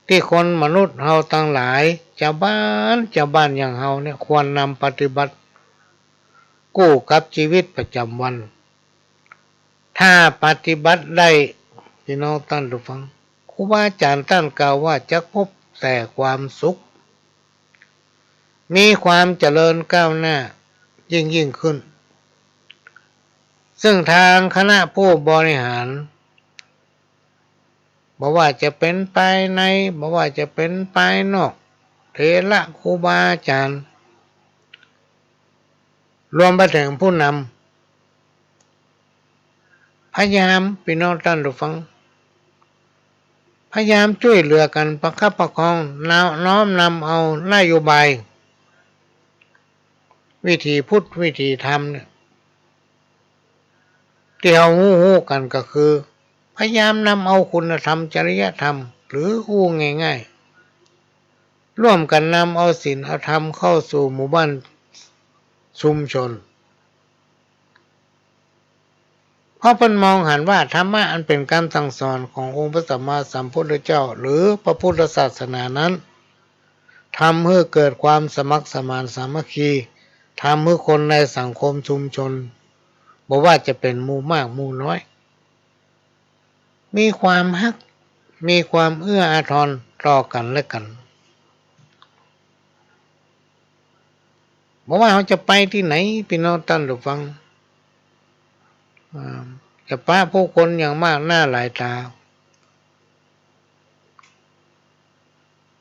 ที่คนมนุษย์เฮาทั้งหลายชาวบ้านอย่างเฮาเนี่ยควรนำปฏิบัติกู้กับชีวิตประจำวันถ้าปฏิบัติได้พี่น้องท่านผู้ฟังครูบาอาจารย์ท่านกล่าวว่าจะพบแต่ความสุขมีความเจริญก้าวหน้ายิ่งขึ้นซึ่งทางคณะผู้บริหารบอกว่าจะเป็นภายในบอกว่าจะเป็นภายนอกเถระครูบาอาจารย์รวมไปถึงผู้นำพยายามพี่น้องท่านผู้ฟังพยายามช่วยเหลือกันประคับประคองน้อมนำเอานโยบายวิธีพุทธวิธีธรรมเนี่ยที่เราหู้กันก็คือพยายามนำเอาคุณธรรมจริยธรรมหรืออู้ง่ายๆร่วมกันนำเอาศีลธรรมเข้าสู่หมู่บ้านชุมชนเพราะเพิ่นมองหันว่าธรรมะอันเป็นการสั่งสอนขององค์พระสัมมาสัมพุทธเจ้าหรือพระพุทธศาสนานั้นทำให้เกิดความสมัครสมานสามัคคีทำให้คนในสังคมชุมชนบอกว่าจะเป็นหมู่มากหมู่น้อยมีความฮักมีความเอื้ออาทรต่อกันและกันบอกว่าเขาจะไปที่ไหนพี่น้องท่านผู้ฟังจะป้าผู้คนอย่างมากหน้าหลายตา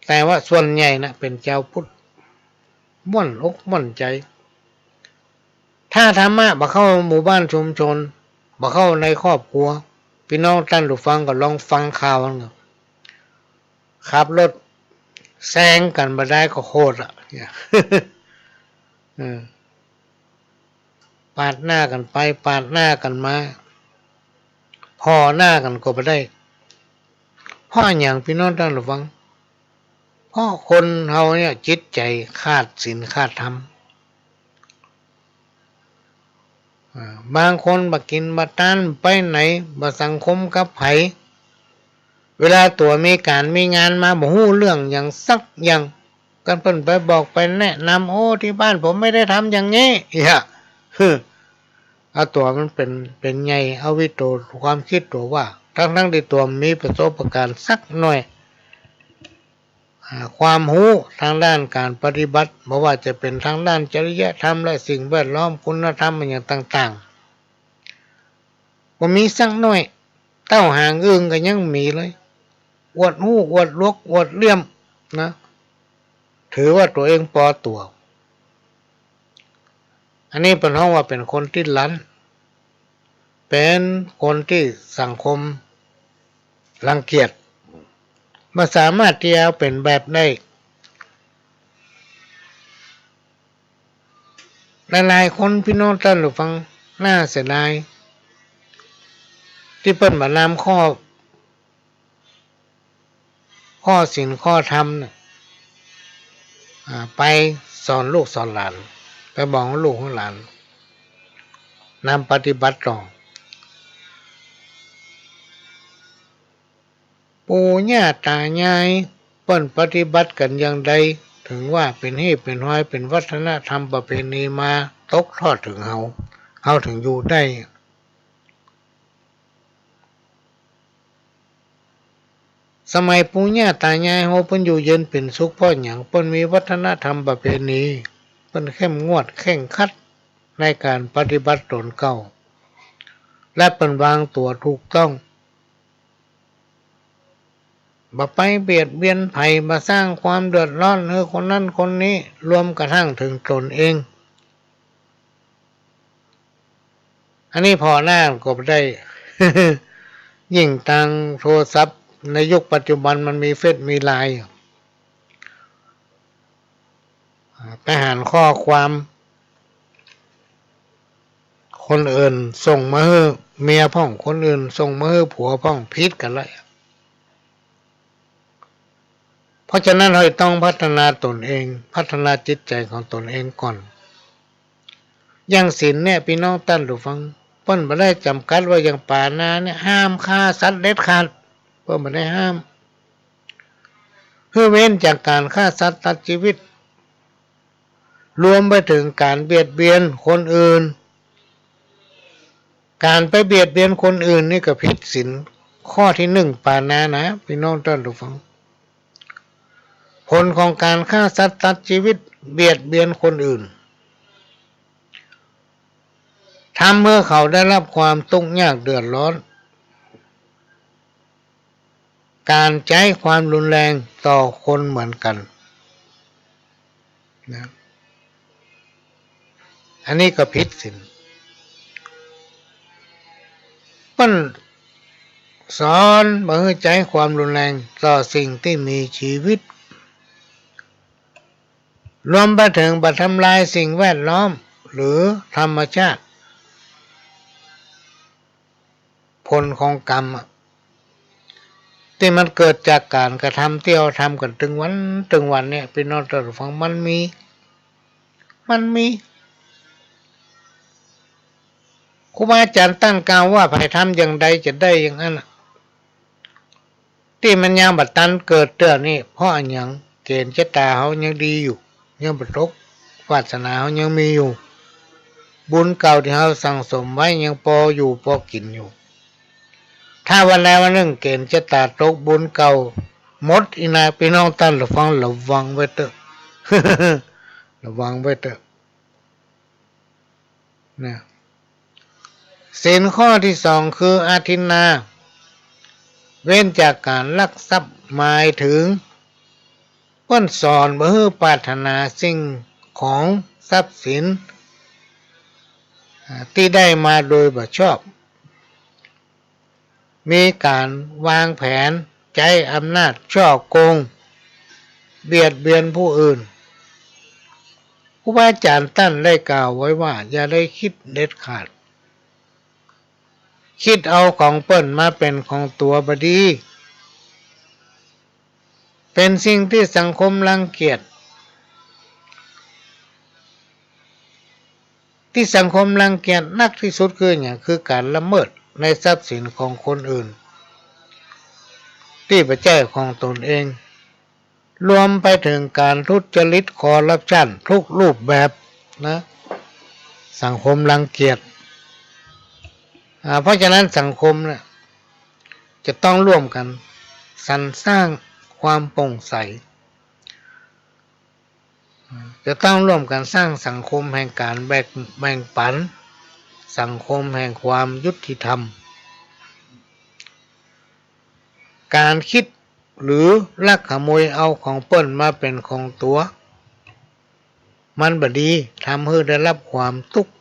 แต่ว่าส่วนใหญ่นะเป็นเจ้าพุทธม่วนอกม่วนใจถ้าธรรมะบ่เข้าหมู่บ้านชุมชนบ่เข้าในครอบครัวพี่น้องท่านผู้ฟังก็ลองฟังข่าวกันขับรถแซงกันบ่ได้ก็โคตรอ่ะปาดหน้ากันไปปาดหน้ากันมาพอหน้ากันก็บ่ได้เพราะอย่างพี่น้องท่านผู้ฟังเพราะคนเฮาเนี่ยจิตใจขาดศีลขาดธรรมบางคนบักกินบักทานไปไหนบักสังคมกับไผเวลาตัวมีการมีงานมาบ่ฮู้เรื่องอย่างสักอย่าง กันเพิ่นไปบอกไปแนะนำโอ้ที่บ้านผมไม่ได้ทำอย่างนี้เอาตัวมันเป็นไงเอาวิตัวความคิดตัวว่าทั้งที่ตัวมีประสบการณ์สักหน่อยความรู้ทางด้านการปฏิบัติไม่ว่าจะเป็นทางด้านจริยธรรมและสิ่งแวดล้อมคุณธรรมอย่างต่างๆก็มีสักหน่อยเต้าหางอึ่งก็ยังมีเลยอวดหู้อวดลวกอวดเลี่ยมนะถือว่าตัวเองปอตัวอันนี้เป็นห้องว่าเป็นคนที่ลั้นเป็นคนที่สังคมรังเกียจมาสามารถที่จะเป็นแบบได้หลายๆคนพี่น้องท่านผู้ฟังน่าเสียดายที่เปิ้นมานำข้อศีลข้อธรรมเนี่ยไปสอนลูกสอนหลานไปบอกลูกของหลานนำปฏิบัติต่อปู่ย่าตายายเปิ้นปฏิบัติกันอย่างใดถึงว่าเป็นเหตุเป็นห้อยเป็นวัฒนธรรมประเพณีมาตกทอดถึงเฮาถึงอยู่ได้สมัยปู่ย่าตายายเฮาเพิ่นอยู่เย็นเป็นสุขเพราะหยังเพิ่นมีวัฒนธรรมประเพณีเพิ่นเข้มงวดเคร่งครัดในการปฏิบัติตนเก่าและเปิ้นวางตัวถูกต้องบ่ไปเบียดเบียนไผมาสร้างความเดือดร้อนให้คนนั้นคนนี้รวมกระทั่งถึงตนเองอันนี้พอหน้าก็ได้ ยิ่งทางโทรศัพท์ในยุคปัจจุบันมันมีเฟซมีไลน์ไปหาข้อความคนอื่นส่งมาให้เมียพ่องคนอื่นส่งมาให้ผัวพ่องผิดกันเลยเพราะฉะนั้นเราต้องพัฒนาตนเองพัฒนาจิตใจของตนเองก่อนอย่างศีลเนี่ยพี่น้องท่านผู้ฟังเพิ่นบ่ได้จำกัดว่าอย่างป่านาเนี่ยห้ามฆ่าสัตว์เด็ดขาดเพิ่นบ่ได้ห้ามเพื่อเว้นจากการฆ่าสัตว์ตัดชีวิตรวมไปถึงการเบียดเบียนคนอื่นการไปเบียดเบียนคนอื่นนี่ก็ผิดศีลข้อที่1ป่านานะพี่น้องท่านผู้ฟังผลของการฆ่าสัตว์ตัดชีวิตเบียดเบียนคนอื่นทำเมื่อเขาได้รับความทุกข์ยากเดือดร้อนการใช้ความรุนแรงต่อคนเหมือนกันนะอันนี้ก็ผิดศีลมันสอนบ่ให้ใช้ความรุนแรงต่อสิ่งที่มีชีวิตรวมไปถึงบ่ทำลายสิ่งแวดล้อมหรือธรรมชาติผลของกรรมที่มันเกิดจากการกระทำที่เราทำกันถึงวันเนี่ยพี่น้องท่านผู้ฟังมันมีครูบาอาจารย์ตั้งกล่าวว่าใครทำอย่างใดจะได้อย่างนั้นที่มันยังบัดตันเกิดเรื่องนี้เพราะอันยังเกณฑ์ชะตาเขายังดีอยู่ยังประตกวาสนาเขายังมีอยู่บุญเก่าที่เขาสั่งสมไว้ยังพออยู่พอกินอยู่ถ้าวันใดวันหนึ่งเกณฑ์ชะตาตกบุญเก่าหมดอีนาพี่น้องท่านระวังไว้เถอะ ระวังไว้เถอะนะศีลข้อที่2คืออาทินนาเว้นจากการลักทรัพย์หมายถึงเพิ่นสอนบ่ให้ปรารถนาสิ่งของทรัพย์สินที่ได้มาโดยบ่ชอบมีการวางแผนใช้อำนาจฉ้อโกงเบียดเบียนผู้อื่นครูบาอาจารย์ท่านได้กล่าวไว้ว่าอย่าได้คิดเด็ดขาดคิดเอาของเปิ้นมาเป็นของตัวบดีเป็นสิ่งที่สังคมรังเกียจที่สังคมรังเกียจนักที่สุดคือการละเมิดในทรัพย์สินของคนอื่นที่ประเจ้าของตนเอง รวมไปถึงการทุจริตคอร์รัปชันทุกรูปแบบนะสังคมรังเกียจเพราะฉะนั้นสังคมเนี่ยจะต้องร่วมกันสรรสร้างความโปร่งใสจะต้องร่วมกันสร้างสังคมแห่งการแบ่งปันสังคมแห่งความยุติธรรมการคิดหรือลักขโมยเอาของเปิ้นมาเป็นของตัวมันบดีทำให้ได้รับความทุกข์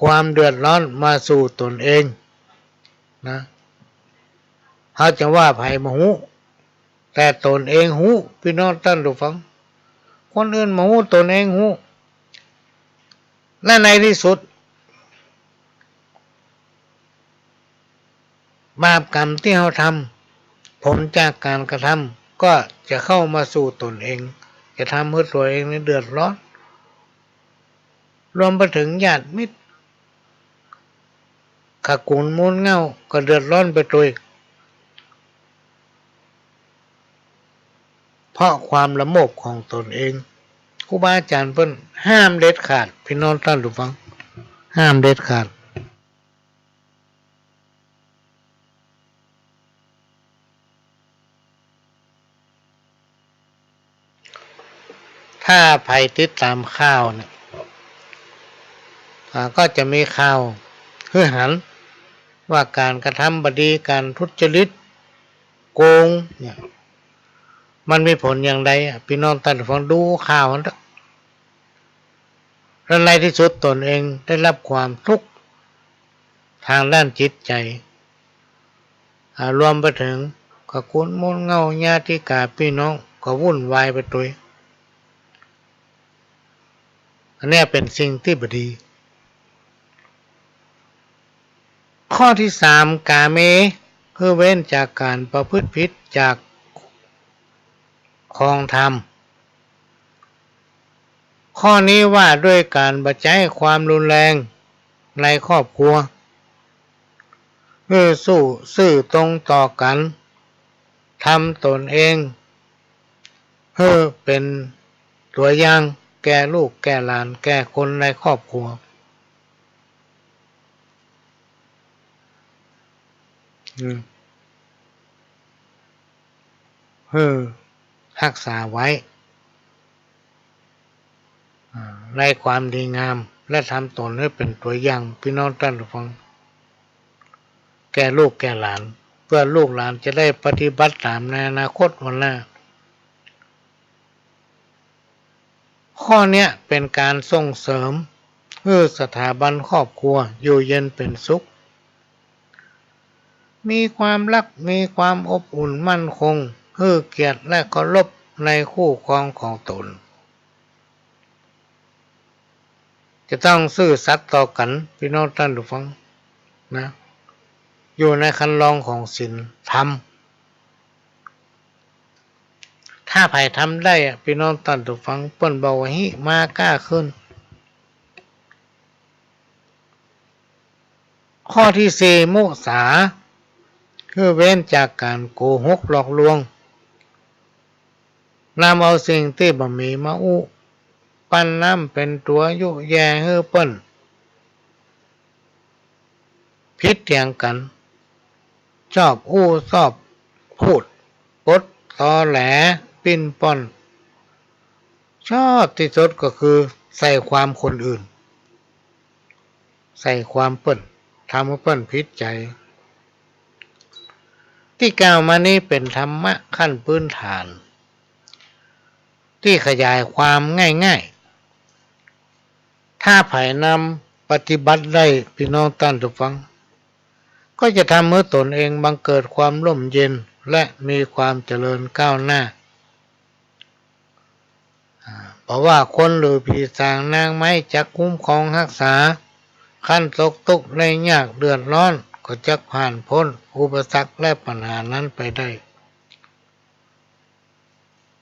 ความเดือดร้อนมาสู่ตนเองนะเขาจะว่าไผบ่ฮู้แต่ตนเองฮู้พี่น้องท่านผู้ฟังคนอื่นบ่ฮู้ตนเองฮู้และในที่สุดบาปกรรมที่เราทำผลจากการกระทำก็จะเข้ามาสู่ตนเองจะทำให้ตัวเองนี่เดือดร้อนรวมไปถึงญาติมิตรขกุลมูลเง่าก็เดือดร้อนไปด้วยเพราะความละโมบของตนเองครูบาอาจารย์เพิ่นห้ามเด็ดขาดพี่น้องท่านผู้ฟังห้ามเด็ดขาดถ้าใครติดตามข่าวเนี่ยก็จะมีข่าวหันว่าการกระทำบดีการทุจริตโกงเนี่ยมันมีผลอย่างไรพี่น้องท่านฟังดูข่าวนั้นแล้วในที่สุดตนเองได้รับความทุกข์ทางด้านจิตใจรวมไปถึงขกุลมูลเงาญาติกาพี่น้องก็วุ่นวายไปด้วยอันนี้เป็นสิ่งที่บดีข้อที่3กาเมเพื่อเว้นจากการประพฤติผิดจากครองธรรมข้อนี้ว่าด้วยการบัจจัยความรุนแรงในครอบครัวสู้ซื่อตรงต่อกันทำตนเองเป็นตัวอย่างแก่ลูกแก่หลานแก่คนในครอบครัวรักษาไว้ในความดีงามและทำตนให้เป็นตัวอย่างพี่น้องท่านผู้ฟังแก่ลูกแก่หลานเพื่อลูกหลานจะได้ปฏิบัติตามในอนาคตวันหน้าข้อนี้เป็นการส่งเสริมให้สถาบันครอบครัวอยู่เย็นเป็นสุขมีความรักมีความอบอุ่นมั่นคงให้เกียรติและเคารพในคู่ครองของตนจะต้องซื่อสัตย์ต่อกันพี่น้องท่านผู้ฟังนะอยู่ในคันลองของศีลธรรมถ้าใครทำได้พี่น้องท่านผู้ฟังเปิ้นบอกว่าฮิมากล้าขึ้นข้อที่4มุสาคือเว้นจากการโกหกหลอกลวงนำเอาสิ่งที่บ่มีมาอู้ปั้นน้ำเป็นตัวยุแย่ให้เปิ้นพิษเถียงกันชอบอู้ชอบพูดปดตอแหลปิ้นป้อนชอบที่สุดก็คือใส่ความคนอื่นใส่ความเปิ้นทำให้เปิ้นผิดใจที่กล่าวมานี้เป็นธรรมะขั้นพื้นฐานที่ขยายความง่ายๆถ้าไผ่นำปฏิบัติได้พี่น้องท่านผู้ฟังก็จะทำให้ตนเองบังเกิดความร่มเย็นและมีความเจริญก้าวหน้าเพราะว่าคนหรือผีสางนางไม้จักคุ้มครองรักษาขั้นตกทุกข์ในยากเดือดร้อนก็จะผ่านพ้นอุปสรรคและปัญหานั้นไปได้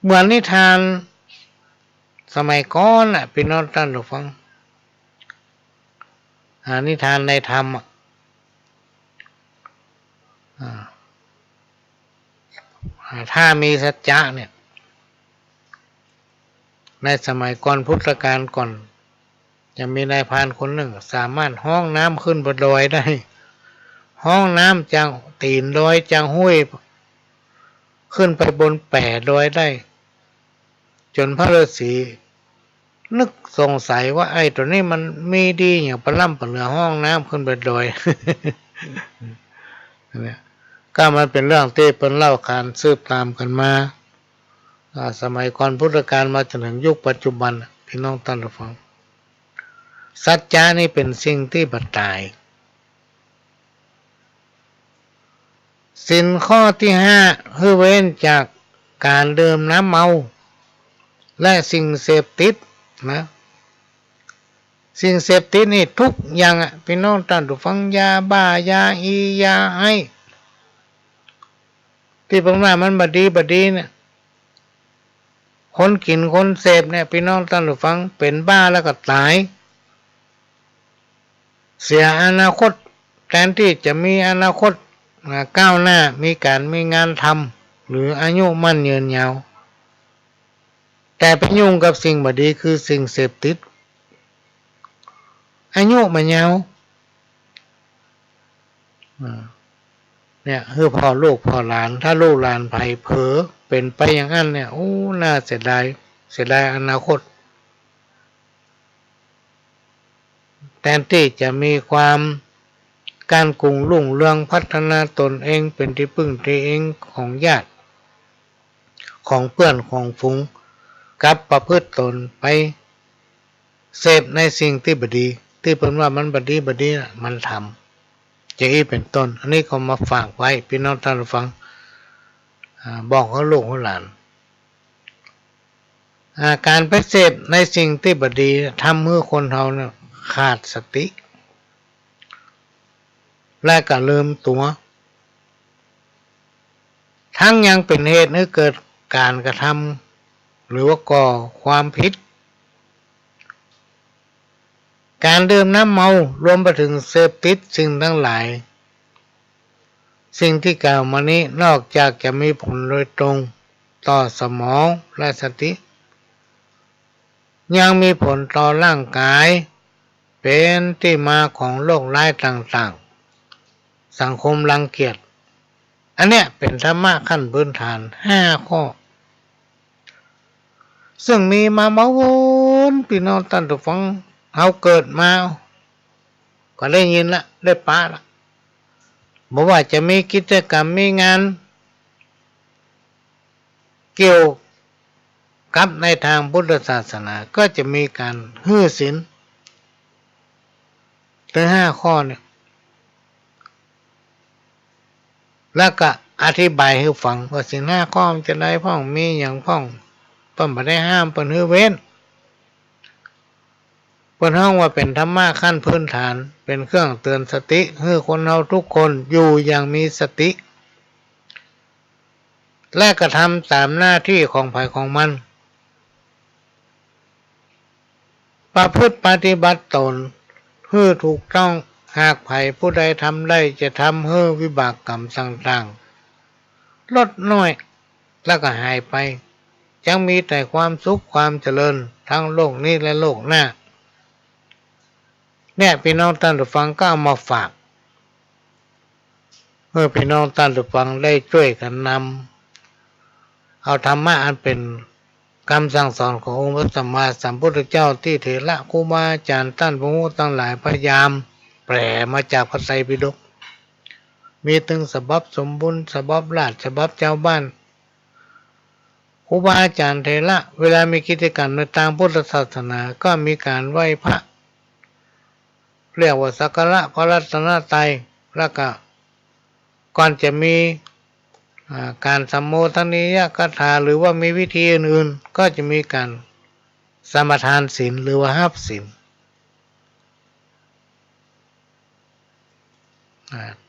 เหมือนนิทานสมัยก่อนพี่น้องท่านผู้ฟังนิทานในธรรม ถ้ามีสัจจะเนี่ยในสมัยก่อนพุทธกาลก่อนจะมีนายพรานคนหนึ่งสามารถห้องน้ำขึ้นบนดอยได้ห้องน้ำจากตีนดอยจากห้วยขึ้นไปบนแป่ดอยได้จนพระฤาษีนึกสงสัยว่าไอ้ตัวนี้มันมีดีอย่างปลาล่ำปลาเหลือห้องน้ำขึ้นไปดอย เนี่ยก็มันเป็นเรื่องที่เป็นเล่าขานสืบตามกันมาสมัยก่อนพุทธกาลมาจนถึงยุคปัจจุบันพี่น้องท่านผู้ฟังสัจจานี่เป็นสิ่งที่บัดตายศีลข้อที่5คือเว้นจากการดื่มน้ำเมาและสิ่งเสพติดนะสิ่งเสพติดนี่ทุกอย่างพี่น้องท่านผู้ฟังยาบ้ายาอียาไอที่ผมว่ามันบดีเนี่ยคนกินคนเสพเนี่ยพี่น้องท่านผู้ฟังเป็นบ้าแล้วก็ตายเสียอนาคตแทนที่จะมีอนาคตก้าวหน้ามีงานทำหรืออายุมั่นยืนยาวแต่ไปยุ่งกับสิ่งบดีคือสิ่งเสพติดอายุมันยาวเนี่ยคือพ่อลูกพ่อหลานถ้าลูกหลานไผเผลอเป็นไปอย่างนั้นเนี่ยโอ้น่าเสียดายอนาคตแทนที่จะมีความการกุ่งรุ่งเรืองพัฒนาตนเองเป็นที่พึ่งที่เองของญาติของเพื่อนของฝูงกับประพฤติตนไปเสพในสิ่งที่บดีที่เป็นว่ามันบดีมันทำจะอีเป็นต้นอันนี้ก็มาฝากไว้พี่น้องท่านฟังบอกเขาลูกเขาหลานการไปเสพในสิ่งที่บดีทำให้คนเราเนี่ยขาดสติและก็ลืมตัวทั้งยังเป็นเหตุให้เกิดการกระทำหรือว่าก่อความผิดการดื่มน้ำเมารวมไปถึงเสพติดสิ่งทั้งหลายสิ่งที่กล่าวมานี้นอกจากจะมีผลโดยตรงต่อสมองและสติยังมีผลต่อร่างกายเป็นที่มาของโรคร้ายต่างๆสังคมรังเกียจอันเนี้ยเป็นธรรมะขั้นพื้นฐาน5 ข้อซึ่งมีมาวนพี่น้องท่านผู้ฟังเขาเกิดมาก็ได้ยินละได้ปะละบอกว่าจะมีกิจกรรมมีงานเกี่ยวกับในทางพุทธศาสนาก็จะมีการหื้อศีลถึง5 ข้อเนี่ยแล้วก็อธิบายให้ฟังว่าศีล5 ข้อมันจะได้พ้องมีอย่างพ้องเพิ่นบ่ได้ห้ามเพิ่นฮื้อเว้นเพิ่นฮ้องว่าเป็นธรรมะขั้นพื้นฐานเป็นเครื่องเตือนสติให้คนเราทุกคนอยู่อย่างมีสติและกระทำตามหน้าที่ของภัยของมันประพฤติปฏิบัติตนให้ถูกต้องหากภัยผู้ใดทำได้จะทำให้วิบากกรรมต่างๆลดน้อยแล้วก็หายไปจังมีแต่ความสุขความเจริญทั้งโลกนี้และโลกหน้าเนี่ยพี่น้องท่านผู้ฟังก็เอามาฝากเมื่อพี่น้องท่านผู้ฟังได้ช่วยกันนำเอาธรรมะอันเป็นคำสั่งสอนขององค์พระสัมมาสัมพุทธเจ้าที่เถระครูบาอาจารย์ท่านผู้รู้ทั้งหลายพยายามแปลมาจากพระไตรปิฎกมีถึงฉบับสมบูรณ์ฉบับราชฉบับเจ้าบ้านครูบาอาจารย์เถระเวลามีกิจกรรมในทางพุทธศาสนาก็มีการไหว้พระเรียกว่าสักการะพระรัตนตรัยแล้วก็ก่อนจะมีการสัมโมทนียคาถาหรือว่ามีวิธีอื่นๆก็จะมีการสมาทานศีลหรือว่าหับศีล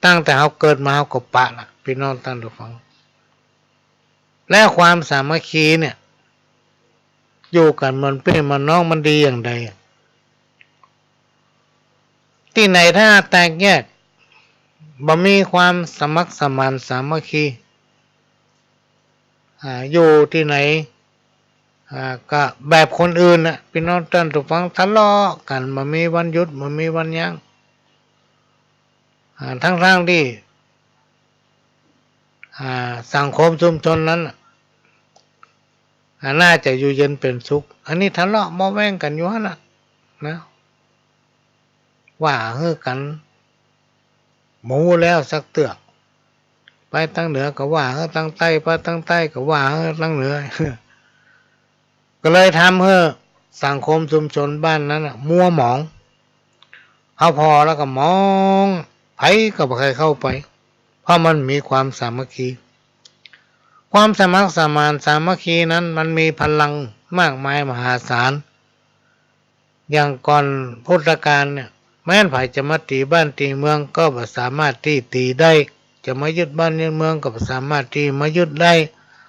ตั้งแต่เขาเกิดมาเขาก็ปะละพี่น้องท่านผู้ฟังและความสามัคคีเนี่ยอยู่กันมันเป็นมันน้องมันดีอย่างใดที่ไหนถ้าแตกแยกบ่มีความสมัครสมานสามัคคี อยู่ที่ไหนก็แบบคนอื่นนะพี่น้องท่านผู้ฟังทะเลาะกันมันมีวันหยุดมันมีวันยั้งทั้งที่สังคมชุมชนนั้นน่าจะอยู่เย็นเป็นสุขอันนี้ทะเลาะมอแว้งกันอยู่ฮะนะว่าเฮือกันหมูแล้วสักเตือกไปทางเหนือก็ว่าเฮือทางใต้ไปทางใต้ก็ว่าเฮือทางเหนือ ก็เลยทำให้สังคมชุมชนบ้านนั้นมัวหมองเอาพอแล้วก็มองไผก็บ่ใครเข้าไปเพราะมันมีความสามัคคีความสมัครสมานสามัคคีนั้นมันมีพลังมากมายมหาศาลอย่างก่อนพุทธกาลเนี่ยแม้นไผจะมาตีบ้านตีเมืองก็บ่สามารถตีได้จะมายึดบ้านยึดเมืองก็บ่สามารถที่มายึดได้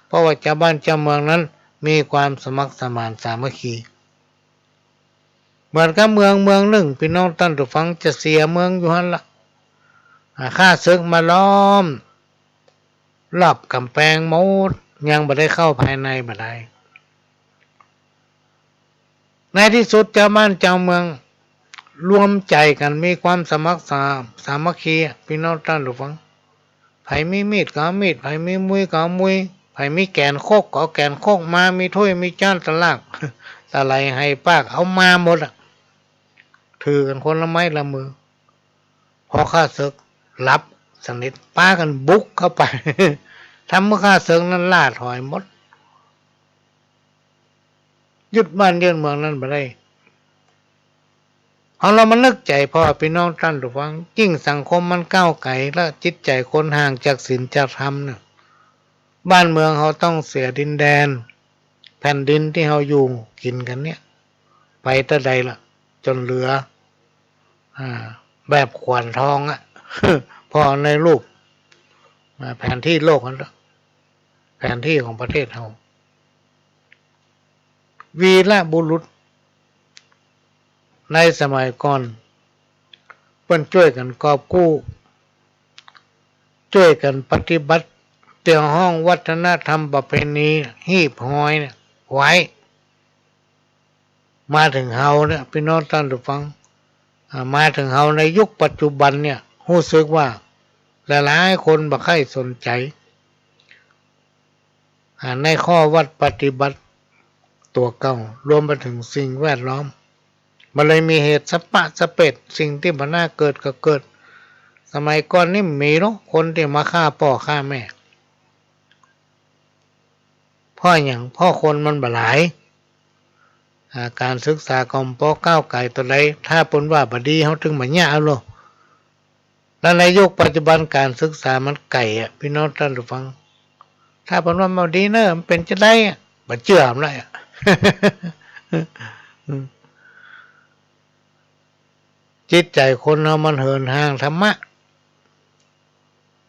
เพราะว่าเจ้าบ้านเจ้าเมืองนั้นมีความสมัครสมานสามัคคีเหมือนกับเมืองหนึ่งพี่น้องท่านผู้ฟังจะเสียเมืองอยู่หั่นล่ะข้าศึกมาล้อมรอบกำแพงหมดยังบ่ได้เข้าภายในบ่ได้ในที่สุดเจ้าบ้านเจ้าเมืองรวมใจกันมีความสมัครสามัคคีพี่น้องท่านผู้ฟังไผมีมีดก็เอามีดไผมีมุ้ยก็เอามุ้ยไผมีแกนโคกก็เอาแกนโคกมามีถ้วยมีจานตะลากตะไลให้ปากเอามาหมดถือกันคนละไม้ละมือพอข้าศึกรับสนิทป้ากันบุกเข้าไป ทำเมื่อข้าศึกนั้นล่าถอยหมดยึดบ้านยึดเมืองนั้นไปได้เอาเรามานึกใจพ่อพี่น้องท่านผู้ฟังยิ่งสังคมมันก้าวไกลและจิตใจคนห่างจากศีลจากธรรมเนี่ยบ้านเมืองเขาต้องเสียดินแดนแผ่นดินที่เขาอยู่กินกันเนี่ยไปแต่ใดล่ะจนเหลือแบบขวานทองพอในรูปแผนที่โลกนั้นแผนที่ของประเทศเราวีรบุรุษในสมัยก่อนเพิ่นช่วยกันกอบกู้ช่วยกันปฏิบัติเตียงห้องวัฒนธรรมประเพณีหีบหอยเนี่ยไว้มาถึงเฮาเนี่ยพี่น้องท่านผู้ฟังมาถึงเฮาในยุคปัจจุบันเนี่ยรู้สึกว่าหลายๆคนบ่ค่อยสนใจในข้อวัดปฏิบัติตัวเก่ารวมไปถึงสิ่งแวดล้อมมันเลยมีเหตุสปะสะเปดสิ่งที่มันน่าเกิดก็เกิดสมัยก่อนนี่มีเนาะคนที่มาฆ่าพ่อฆ่าแม่พ่ออย่างพ่อคนมันบ่หลายการศึกษาของพ่อก้าวไกลตัวใดถ้าปนว่าบ่ดีเขาถึงมาเนี่ยเอาโลแล้วในยุคปัจจุบันการศึกษามันไก่พี่น้องท่านผู้ฟังถ้าปนว่าบ่ดีเนอะมันเป็นจะได้บ่เชื่อมเลยจิตใจคนเรามันเหินห่างธรรมะ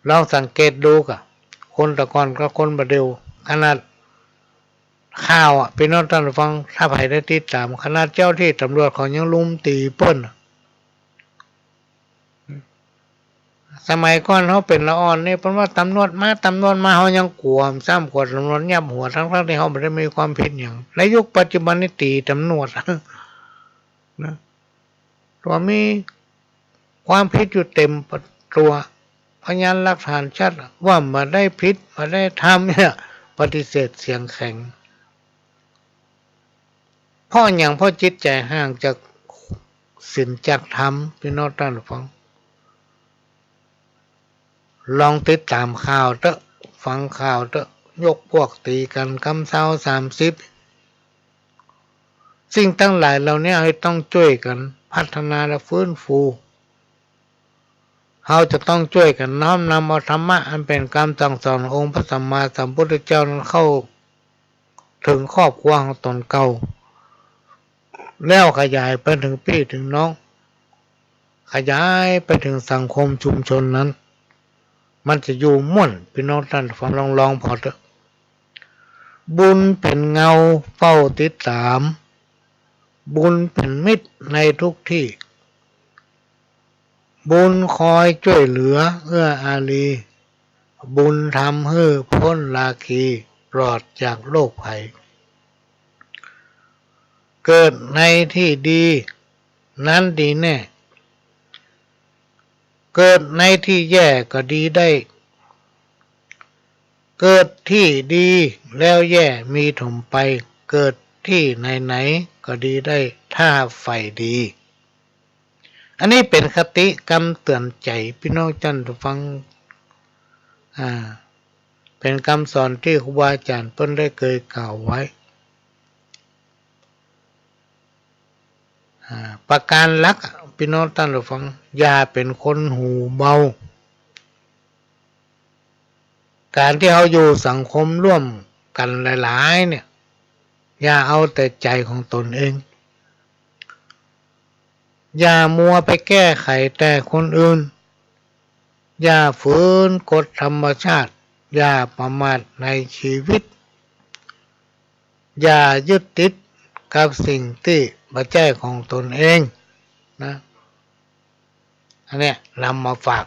ลองสังเกตดูกะคนแต่ก่อนกับคนบัดเดียวขนาดข่าวพี่น้องท่านผู้ฟังถ้าใครได้ติดตามขนาดเจ้าที่ตำรวจเขายังลุมตีเปิ้นสมัยก่อนเขาเป็นละอ่อนนี่เพราะว่าตำรวจมาเขายังกลัวซ้ำกว่าตำรวจยับหัวทั้งที่เขาไม่ได้มีความผิดอย่างในยุคปัจจุบันนี่ตีตำรวจนะตัวมีความผิดอยู่เต็มตัวพยานหลักฐานชัดว่ามาได้ผิดมาได้ทำเนี่ยปฏิเสธเสียงแข็งเพราะอย่างเพราะจิตใจห่างจากศีลจากธรรมพี่น้องท่านผู้ฟังลองติดตามข่าวเถอะฟังข่าวเถอะยกพวกตีกันคำเศร้า30สิ่งทั้งหลายเหล่านี้ให้ต้องช่วยกันพัฒนาและฟื้นฟูเราจะต้องช่วยกันน้อมนำเอาธรรมะอันเป็นคำสั่งสอนขององค์พระสัมมาสัมพุทธเจ้านั้นเข้าถึงครอบครัวของตนเก่าแล้วขยายไปถึงพี่ถึงน้องขยายไปถึงสังคมชุมชนนั้นมันจะอยู่ม่วนพี่น้องท่านฟังลองพอเถอะบุญเป็นเงาเฝ้าติดตามบุญเป็นมิตรในทุกที่บุญคอยช่วยเหลือเอื้ออารีบุญทำให้พ้นราคี ปลอดจากโรคภัยเกิดในที่ดีนั้นดีแน่เกิดในที่แย่ก็ดีได้เกิดที่ดีแล้วแย่มีถมไปเกิดที่ไหนๆก็ดีได้ถ้าไฟดีอันนี้เป็นคติคำเตือนใจพี่น้องท่านผู้ฟังเป็นคำสอนที่ครูบาอาจารย์เพิ่นได้เคยกล่าวไว้ประการลักพี่น้องท่านผู้ฟังอย่าเป็นคนหูเบาการที่เขาอยู่สังคมร่วมกันหลายๆเนี่ยอย่าเอาแต่ใจของตนเองอย่ามัวไปแก้ไขแต่คนอื่นอย่าฝืนกฎธรรมชาติอย่าประมาทในชีวิตอย่ายึดติดกับสิ่งที่ไม่ใช่ของตนเองนะอันนี้นำมาฝาก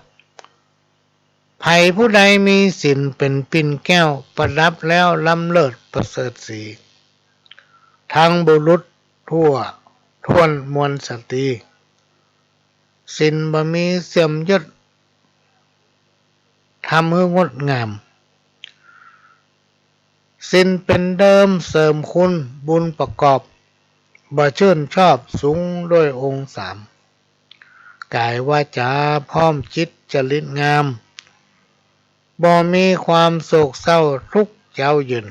ใครผู้ใดมีศีลเป็นปิ่นแก้วประดับแล้วล้ำเลิศประเสริฐสีทั้งบุรุษทั่วท้วนมวลสตรีศีลบ่มีเสื่อมยศทำให้งดงามศีลเป็นเดิมเสริมคุณบุญประกอบบ่ชื่นชอบสูงด้วยองค์สามกายวาจาพร้อมจิตจริตงามบ่มีความโศกเศร้าทุกข์เจ้ายืน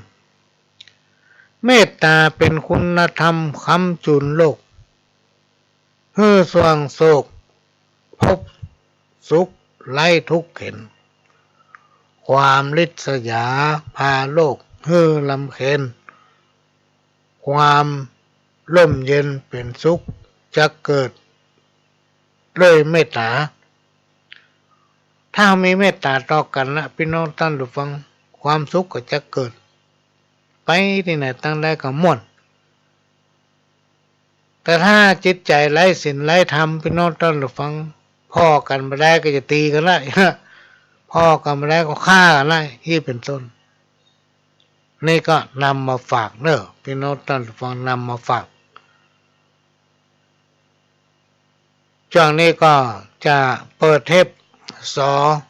เมตตาเป็นคุณธรรมค้ำจุนโลกฮื้อสว่างโศกพบสุขไล่ทุกข์เห็นความริษยาพาโลกฮื้อลำเค็นความร่มเย็นเป็นสุขจะเกิดด้วยเมตตาถ้ามีเมตตาต่อกันนะพี่น้องท่านผู้ฟังความสุขก็จะเกิดไปที่ไหนตั้งได้ก็ม่วนแต่ถ้าจิตใจไร้ศีลไร้ธรรมพี่น้องท่านผู้ฟังพ่อกันมาได้ก็จะตีกันละพ่อกันมาได้ก็ฆ่ากันละที่เป็นต้นนี่ก็นำมาฝากเนอะพี่น้องท่านผู้ฟังนำมาฝากช่วงนี้ก็จะเปิดเทป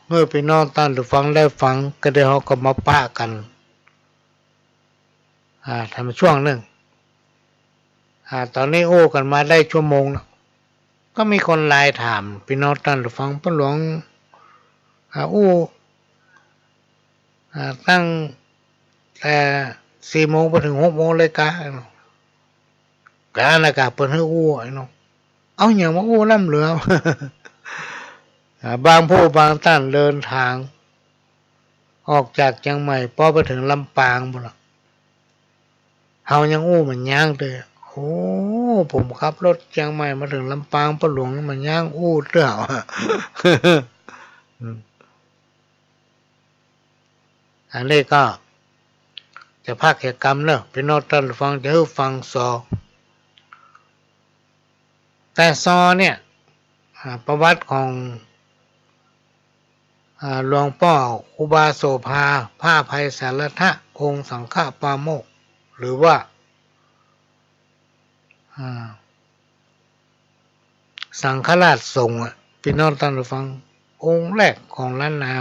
เมื่อพี่น้องท่านผู้ฟังได้ฟังก็ได้เขาก็มาปะกันทำช่วงหนึ่งตอนนี้โอ้กันมาได้ชั่วโมงแล้วก็มีคนไลน์ถามพี่น้องท่านผู้ฟังพระหลวงตั้งแต่4 โมงไปถึง6 โมงเลยกะอากาศเปิดให้อู้ไอ้น้องเอาอย่างมาอู้ล่ำเหลือบางผู้บางท่านเดินทางออกจากเชียงใหม่พอไปถึงลำปางหมดละเฮายังอู้มันย่างเลยโอ้ผมขับรถเชียงใหม่มาถึงลำปางพระหลวงมันย่างอู้เต้าอันนี้ก็จะภาคกิจกรรมเนอะพี่น้องท่านฟังจะให้ฟังแต่เนี่ยประวัติของหลวงพ่อครูบาโสภาผ้าไพศาลทะองค์สังฆปาโมกข์หรือว่าสังฆราชสงฆ์พี่น้องท่านฟังองค์แรกของล้านนา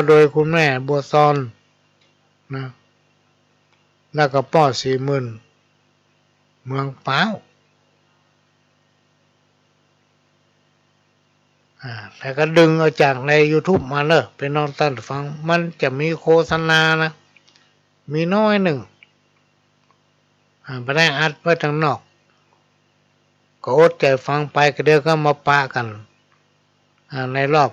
โดยคุณแม่บัวซอนนะแล้วก็พ่อ40,000เมืองป้าวแต่ก็ดึงเอาจากใน YouTube มาเนอะเป็นน้องท่านฟังมันจะมีโฆษณานะมีน้อยหนึ่งไม่ได้อัดไว้ทางนอกก็อดใจฟังไปก็เดี๋ยวก็มาปะกันในรอบ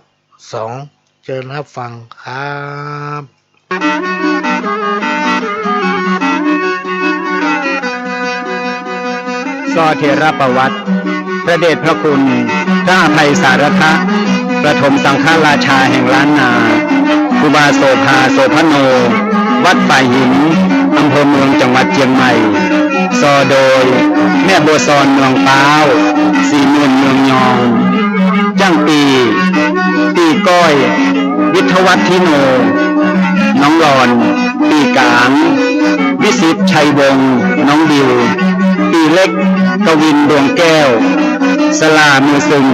2เชิญรับฟังครับเทระประวัติพระเดชพระคุณพระอภัยสารทะประถมสังฆราชาแห่งล้านนาครูบาโสภาโสพโนวัดป่าหินอำเภอเมืองจังหวัดเชียงใหม่โดยแม่บัวซอนเมืองป้าว40,000เมืองยองจ้างปีก้อยวิทวัฒน์ทิโนน้อง หลอนปีกลางวิสิตชัยวงศ์น้องดิวปีเล็กกวินดวงแก้วสลามือซึง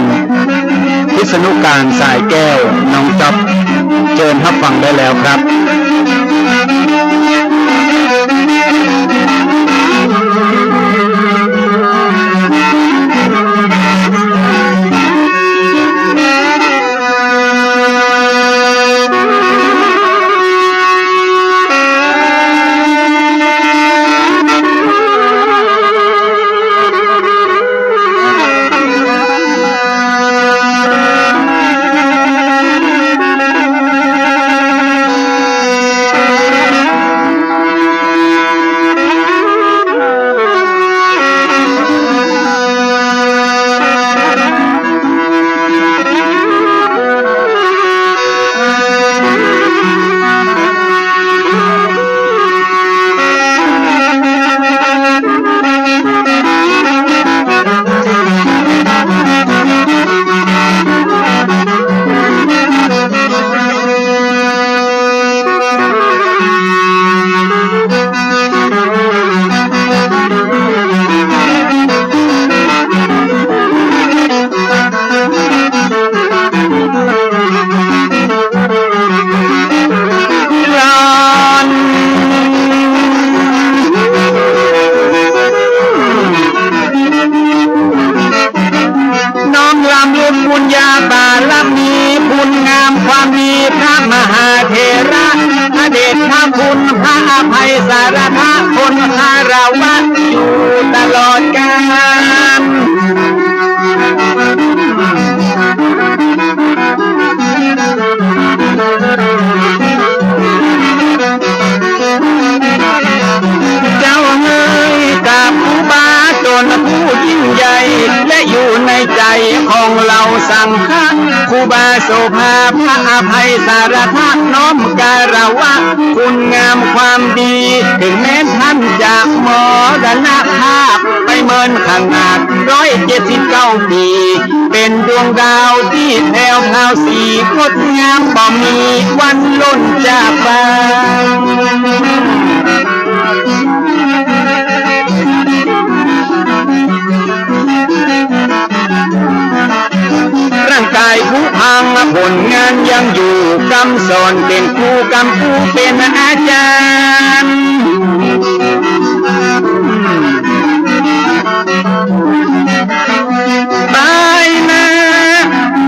พิษณุการสายแก้วน้องจ๊อบเชิญรับฟังได้แล้วครับ ของเราสังฆครูบาโสภาพระอภัยสารทักน้อมการะวะคุณงามความดีถึงแม้ท่านจะมรณภาพไปเมินขนาด179 ปีเป็นดวงดาวที่แผ่วพราวสีงดงามบ่มีวันล่นจากฟ้าร่างกายผู้พังผลงานยังอยู่กำสอนเป็นครูกำผู้เป็นอาจารย์ตายนะ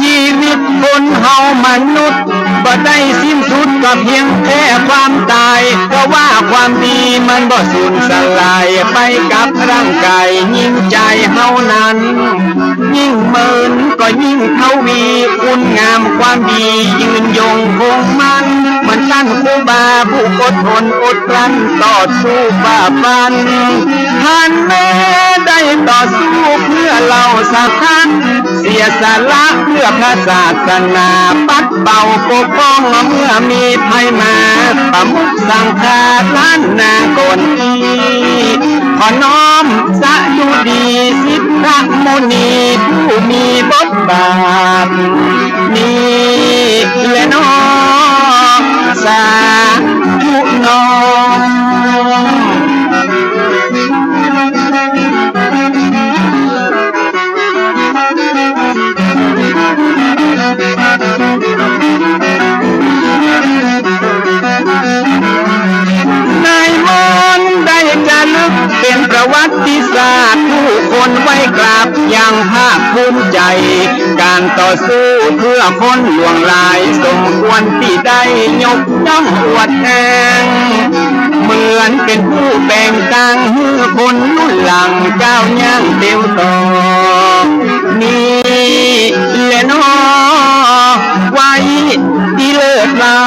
ชีวิตคนเฮามนุษย์บ่ได้สิ้นสุดก็เพียงแค่ความตายเพราะว่าความดีมันบ่สูญสลายไปกับร่างกายยิ่งใจเฮานั้นยิ่งเมินก็ยิ่งเท่าวีคุณงามความดียืนยงคงมันมันตั้นครูบาผู้อดทนอดกลั้นต่อสู้ฝ่าฟันท่านแม้ได้ต่อสู้เพื่อเราสักครั้งเสียสละเพื่อพระศาสนาปัดเป่าปกป้องเมื่อมีภัยมาประมุขสังฆาล้านนาโกนอีขอน้อมสะดุดีสิทธมุนีผู้มีบทบาทนี่และน้องสาธุน้องเป็นประวัติศาสตร์ผู้คนไว้กราบอย่างภาคภูมิใจการต่อสู้เพื่อคนหลวงหลายสมควรที่ได้ยกย่องอวดแองเหมือนเป็นผู้แบ่งกลางให้คนรุ่นหลังก้าวย่างเดียวต่อนี่แหละน้อไว้ที่เลิศลำ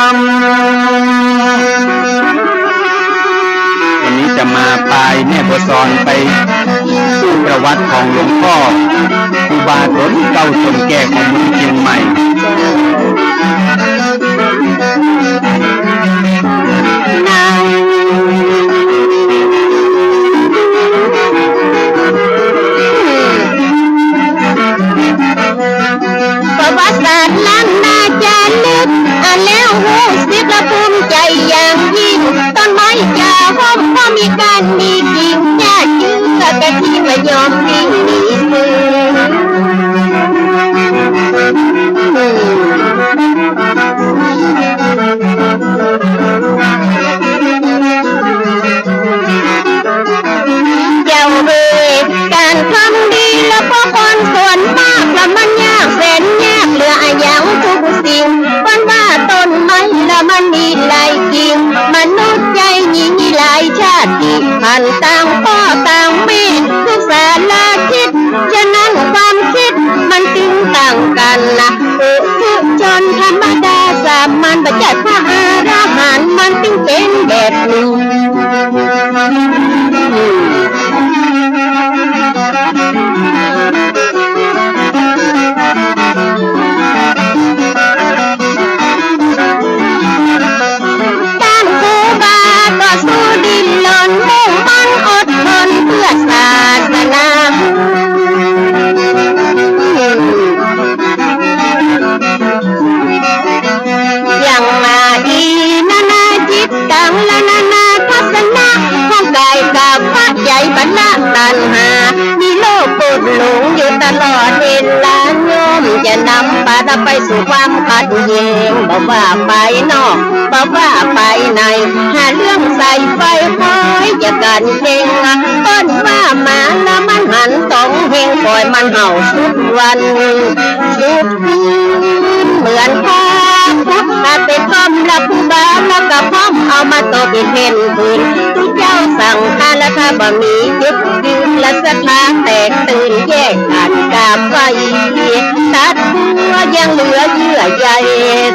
จะมาปลายเนี่ยบทสอนไปสู่ประวัติของหลวงพ่อครูบาตนเก่าจนแก่ของเมืองเชียงใหม่ประวัติศาสตร์ล้านนาจารึกอ่านแล้วหูสิบละภูมิใจอย่าง ยอมวิ่งหนีซื้อย่าเวทการทำดีแล้วก็คนส่วนมากแล้วมันยากแสนยากเหลืออย่างทุกสิ่งวันว่าต้นไม้แล้วมันมีหลายกิ่งมนุษย์ใจยิ่งหลายชาติพันต่างพ่อต่างแม่ทุกสาราคิดฉะนั้นความคิดมันจึงต่างกันนะทุกชนธรรมดาสามัญบัจจัยพระอรหันต์มันจึงเป็นแบบนี้สู้ดิ้นรนมุ่งมั่นอดทนเพื่อศาสนาอย่างมาอีนานาจิตตังละนานาทัศนะของกายกับพระใจบรรณะตัณหามีโลกปวดหลงอยู่ตลอดเวลาโยมจะนำพาเราไปสู่ความขัดแย้งบอกว่าไปนอกบอกว่าไปในหาเรื่องใส่ไฟคอยจะกันเก่งต้นว่ามาแล้วมันหันตรงเฮงปล่อยมันเห่าสุดวันสุดคืนเหมือนพ่อพุทธเป็นต้อมรับผู้บ้าแล้วก็พร้อมเอามาตบเป็นเพนคืนทุกเจ้าสั่งทานและถ้าบ่มียึดยืนและศรัทธาแตกตื่นแยกกันกาบไฟตัดหัวยังเหลือเยื่อใย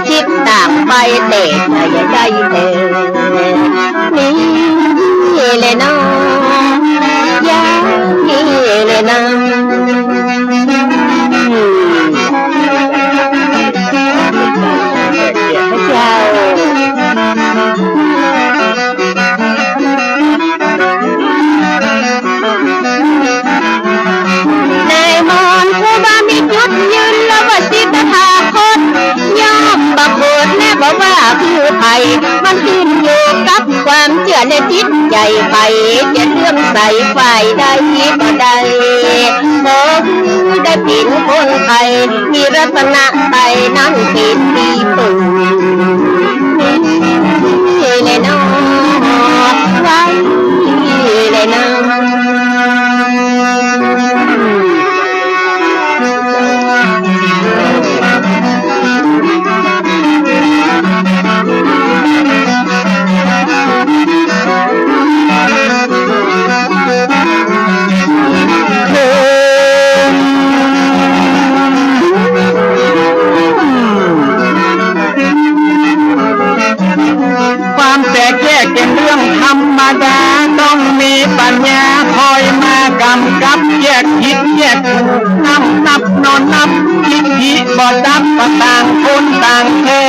ทิศต่างไปเตะใจเตะนี่เลยน้องยานี่เลยน้องพระเจ้าในมนต์ผู้บ้ามีจุดยืนแล้วว่าสิทธาคตยอมบักโบดแน่บอกว่าคือไทยมันขึ้นอยู่กับความเชื่อในจิตใจไปจะเลื่อมใสฝ่ายใดก็ได้ขอได้เป็นคนไทยมีรัตนะไทยนั้นเป็นดีปืนเลยน้องไว้เลยน้องความแตกแยกเป็นเรื่องธรรมดาต้องมีปัญญาคอยมากำกับแยกผิดแยกถูกนับนอนนับทิฏฐิบ่ดับก็ต่างคนต่างแท้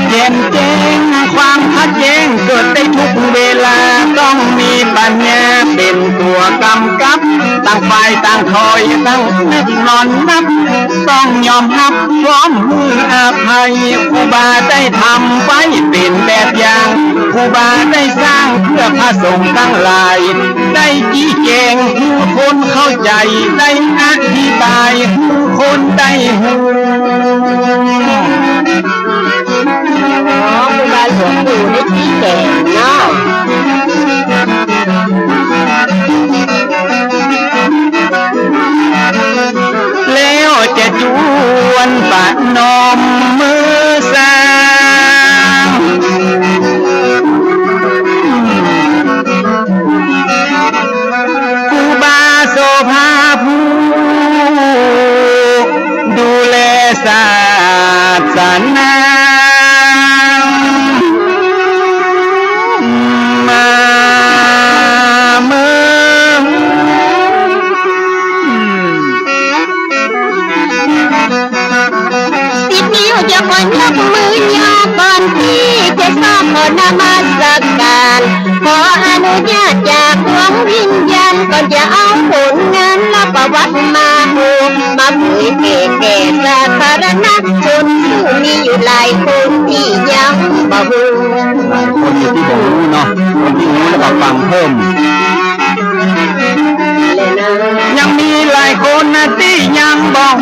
เย็นแจ้งความขัดแย้งเกิดได้ทุกเวลาต้องมีปัญญาเป็นตัวกำกับต่างฝ่ายต่างคอยตั้งนอนนับต้องยอมรับพร้อมมืออภัยครูบาได้ทำไว้เป็นแบบอย่างครูบาได้สร้างเพื่อพระสงฆ์ทั้งหลายได้ชี้แจงให้คนเข้าใจได้อธิบายให้คนได้หูครูบาหลวงปู่ได้ชี้แจงเนาะแล้วจะจวนปะนมมือสร้างครูบาโสภาผู้ดูแลศาสนาจะคนยกมือย่อก่อนที่จะ ได้ทราบขอนมัสการขออนุญาตจากดวงวิญญาณก่อนจะเอาผลงานและประวัติมาดูมาเผยแก่สาธารณชนซึ่งมีอยู่หลายคนที่ยังบ่รู้ หลายคนอยู่ที่บ่รู้เนาะคนที่รู้แล้วก็ฟังเพิ่มยังมีหลายคนนะที่ยังบอก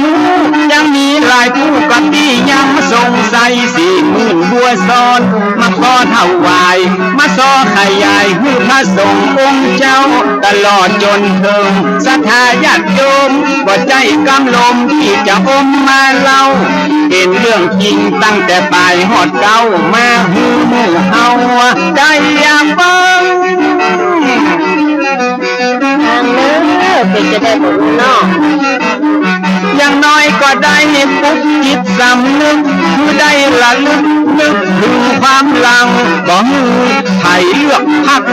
ยังมีหลายผู้กับที่ยังสงสัย40,000บัวซ้อนมาขอถวายมาซอขยายให้พระสงฆ์องค์เจ้าตลอดจนถึงศรัทธาญาติโยมบ่ใจกำลมที่จะอมมาเล่าเห็นเรื่องจริงตั้งแต่ปลายหอดเก้ามาหูมือเฮาได้อยากฟังทางเนื้อเป็นจะได้ผลนอกอย่างน้อยก็ได้ปลุกจิตสำนึกคือได้ละลึกนึกถึงความหลังบ่ฮือไผเลือกพัก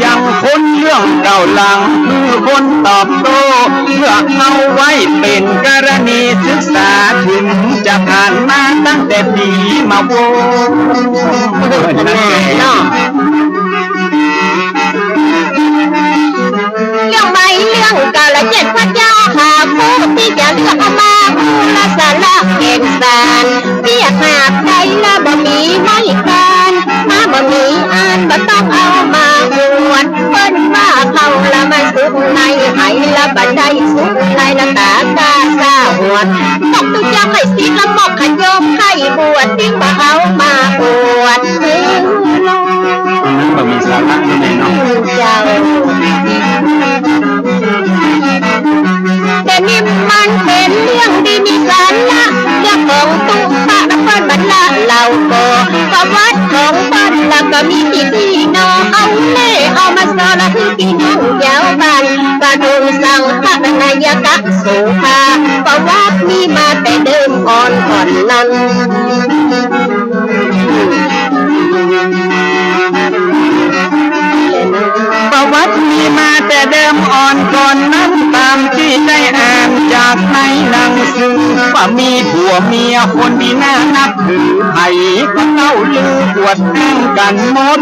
อย่างคนเรื่องเก่าหลังคือคนตอบโต้เพื่อเอาไว้เป็นกรณีศึกษาถึงจะผ่านมาตั้งแต่ปีมาโวนั่นเนาะเรื่องใหม่เรื่องเก่าและ7พระเจ้าหาผู้ที่จะเลือกเอามาผู้ละสาระแห่งสารเรียกหาบใดละบ่มีไม่การมาบ่มีอ่านบ่ต้องเอามาอวดเพิ่นว่าเขาละมาสุดในไหละบ่ได้สุดในละตากาซาหวดตกตุกยังให้สิละหมอกขยมให้บวชทิ้งบ่เอามาอวดนั้นบ่มีสาระอยู่ในเนาะเจ้าแต่นี่มันเป็นเรื่องดีมีสาระเรื่องของตุ๊กตาเปิ้นบรรละเหล่าโกประวัติของเปิ้นแล้วก็มีพี่น้องเอาเล่เอามาสอนคือพี่น้องยาวบ้านกระดุมสังฆนายกะโสภาประวัติมีมาแต่เดิมอ่อนนั้นประวัติมีมาแต่เดิมอ่อนก่อนนั้นตามที่ได้อ่านจากในหนังสือว่ามีผัวเมียคนที่น่านับถือไผ่ก็เล่าลือปวดแห้งกันหมด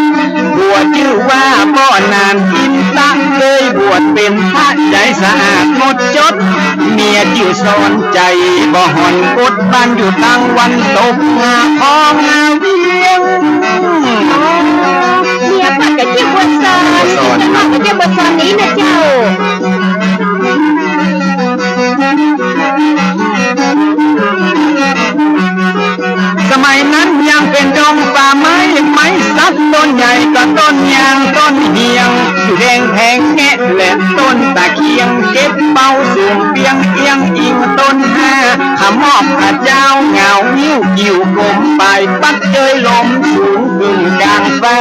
ผัวชื่อว่าพ่อนานอินตะเคยบวชเป็นพระใจสะอาดหมดจดเมียชื่อสอนใจบ่หอนกดบ้านอยู่ตั้งวันตกงาพองงาเวียงเมียปัดกับเจ้าบัวซอนปัดกับเจ้าบัวซอนนี้นะเจ้าสมัยนั้นยังเป็นดงป่าไม้สักต้นใหญ่ก็ต้นยางต้นเหียงอยู่แดงแทงแงะและต้นตะเคียงเก็บเป้าสูงเปียงเอียงอิงต้นห้าขมอบพระเจ้าเงานิ้วกิ่วกลมไปปัดเจยลมสูงขึ้นกลางฟ้า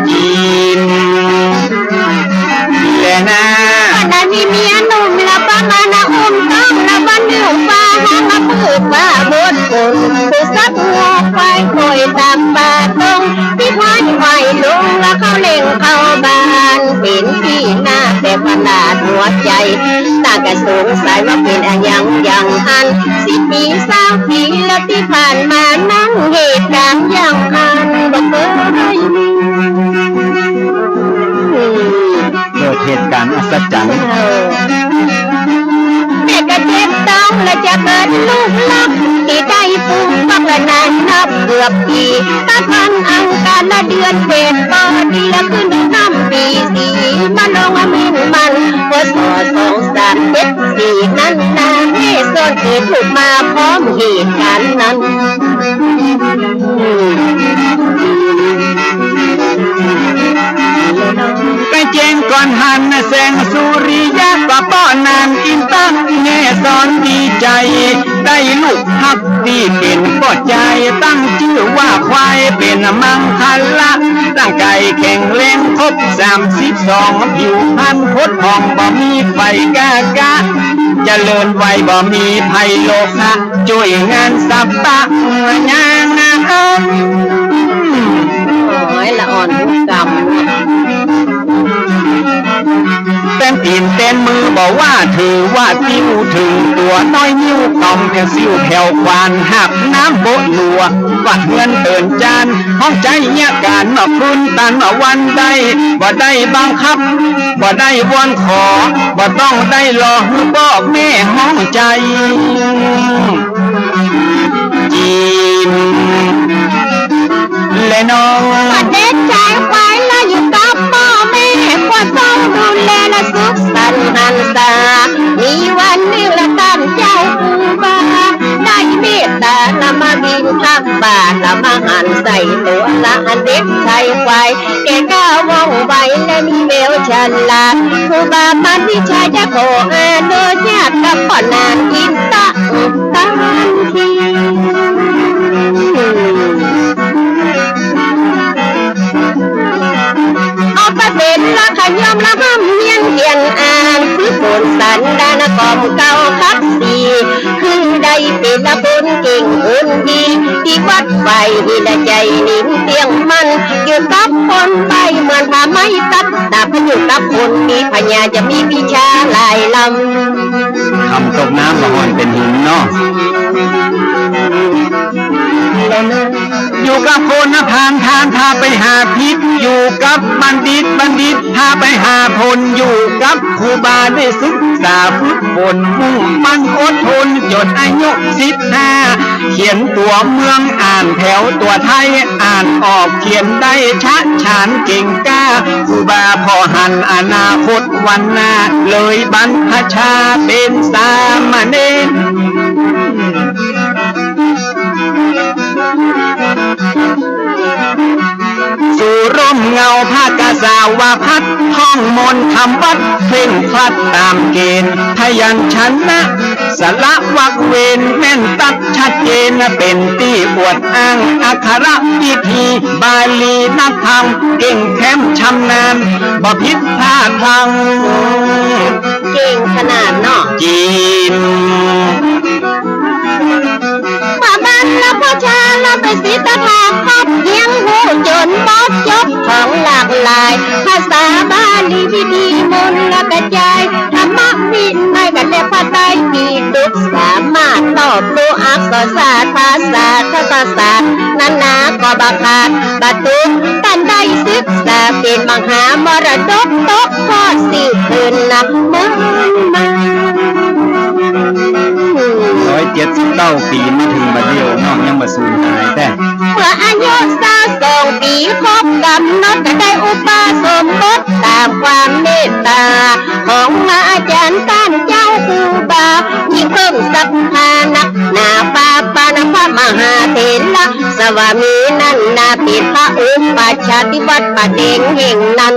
กินแลนะปัดมีเมียหนุ่มละป้ามานะอุ้มต้องละบ้านเหนือฟ้าหามาพูดว่าบดคนผู้ซักหัวไฟคอยตามป่าตรงที่ควายไหวลงแล้วเขาเล่งเข้าบ้านเป็นที่หน้าแต่ขนาดหัวใจตากระสงสัยว่าเป็นอย่างอัน10 ปี20 ปีแล้วที่ผ่านมานั่งเหตุการณ์อย่างอันบ่เคยมีเกิดเหตุการณ์อัศจรรย์แม่ก็เจ็บต้องและจะเกิดลูกลักที่ได้ฟูมฟักละนานนับเกือบปีตั้งพันอังการละเดือนเพ็ญปอดีละขึ้นน้ำปี4มาลงมินมันพศ2374นั้นนาเมษอนเกิดถูกมาพร้อมเหตุการณ์นั้นไปเจงก่อนหันแสงสุริยะก็ป้อนานอินตั้งแง่สอนดีใจได้ลูกฮักดีเป็นป้อใจตั้งชื่อว่าควายเป็นมังคละร่างกายแข็งแรงครบ32ผิวพรรณพดผ่องบ่มีไฟกากะเจริญไวบ่มีภัยโลภะช่วยงานสัปปะงานละอ่อนทุกกรรม ต้นตีนเต้นมือบอกว่าถือว่าติ้วถึงตัวน้อยนิ้วต่อมแผ่วซิวแผ่วควานหับน้ำโบหลัววัดเงินเตือนจานห้องใจเนี่ยการมาพื้นตันมาวันได้บ่ได้บังคับบ่ได้วอนขอบ่ต้องได้รอให้บอกแม่ห้องใจจีนและน้องประเด็นใจไว้แล้วอยู่กับพ่อแม่ควรต้องดูแลและสุขสันต์หันษามีวันนี้ละตั้งเจ้าครูบาได้เมตตานำมาบินทับบาทละมาหันใส่ตัวละอันเด็กชายควายแกก้าวว่องไวและมีเบลฉลาดครูบาพันวิชาจะขออาโดยญาติกับพ่อนานกินตะตันทีเอาไปเป็นละขยอมละห้ำเมียนเกียนอ่านคือโนสันดานกอมเก่าคักสีคือได้เป็นละคนเก่งคนดีที่วัดไฟและใจนิ่งเตียงมันอยู่กับคนไปเหมือนผ้าไม้ตัดดาบอยู่กับคนมีพญาจะมีวิชาหลายลำคำตกน้ำละหอนเป็นหินเนาะอยู่กับคนผ่านทางพาไปหาพิษอยู่กับบัณฑิตพาไปหาผลอยู่กับครูบาได้ศึกษาฝึกฝนมุ่งมั่นอดทนจนอายุ15เขียนตัวเมืองอ่านแถวตัวไทยอ่านออกเขียนได้ชัดฉานเก่งกล้าครูบาพอหันอนาคตวันหน้าเลยบรรพชาเป็นสามเณรสู่ร่มเงาภาคกสาวาพัดท่องมนต์คำวัดเพ่งพลัดตามเกณฑ์พยัญชนะสละวักเวนแม่นตัดชัดเจนเป็นที่อวดอ้างอักขระพิธีบาลีนักธรรมเก่งแค้มชำนาญบ่ผิดพลาดพลังเก่งขนาดเนาะจีนมาบ้านแล้วพ่อชาเราไปศิษย์ทางครอบเยียงหูจนบอดยกของหลากหลายภาษาบาลีวิธีมนต์และกระจายธรรมะวินัยกันเรียกว่าไตรปิฎกสามารถตอบรู้อักษรศาสตร์ภาษาศาสตร์นั้นนาก็บังคับประตูท่านได้ศึกษาเป็นมหามรดกตกทอดสืบคืนนับมือมา179 ปีมาถึงบัดเดียวน้องยังบ่สูญหายแต่เมื่ออายุ22 ปีครบกำหนดก็ได้อุปสมบทตามความเมตตาของอาจารย์ท่านเจ้าครูบายิ่งเพิ่มศรัทธานักหนาปาปานพระมหาเถระสวามีนั่นนาปิดพระอุปชาติวัดประเด็งแห่งนั้น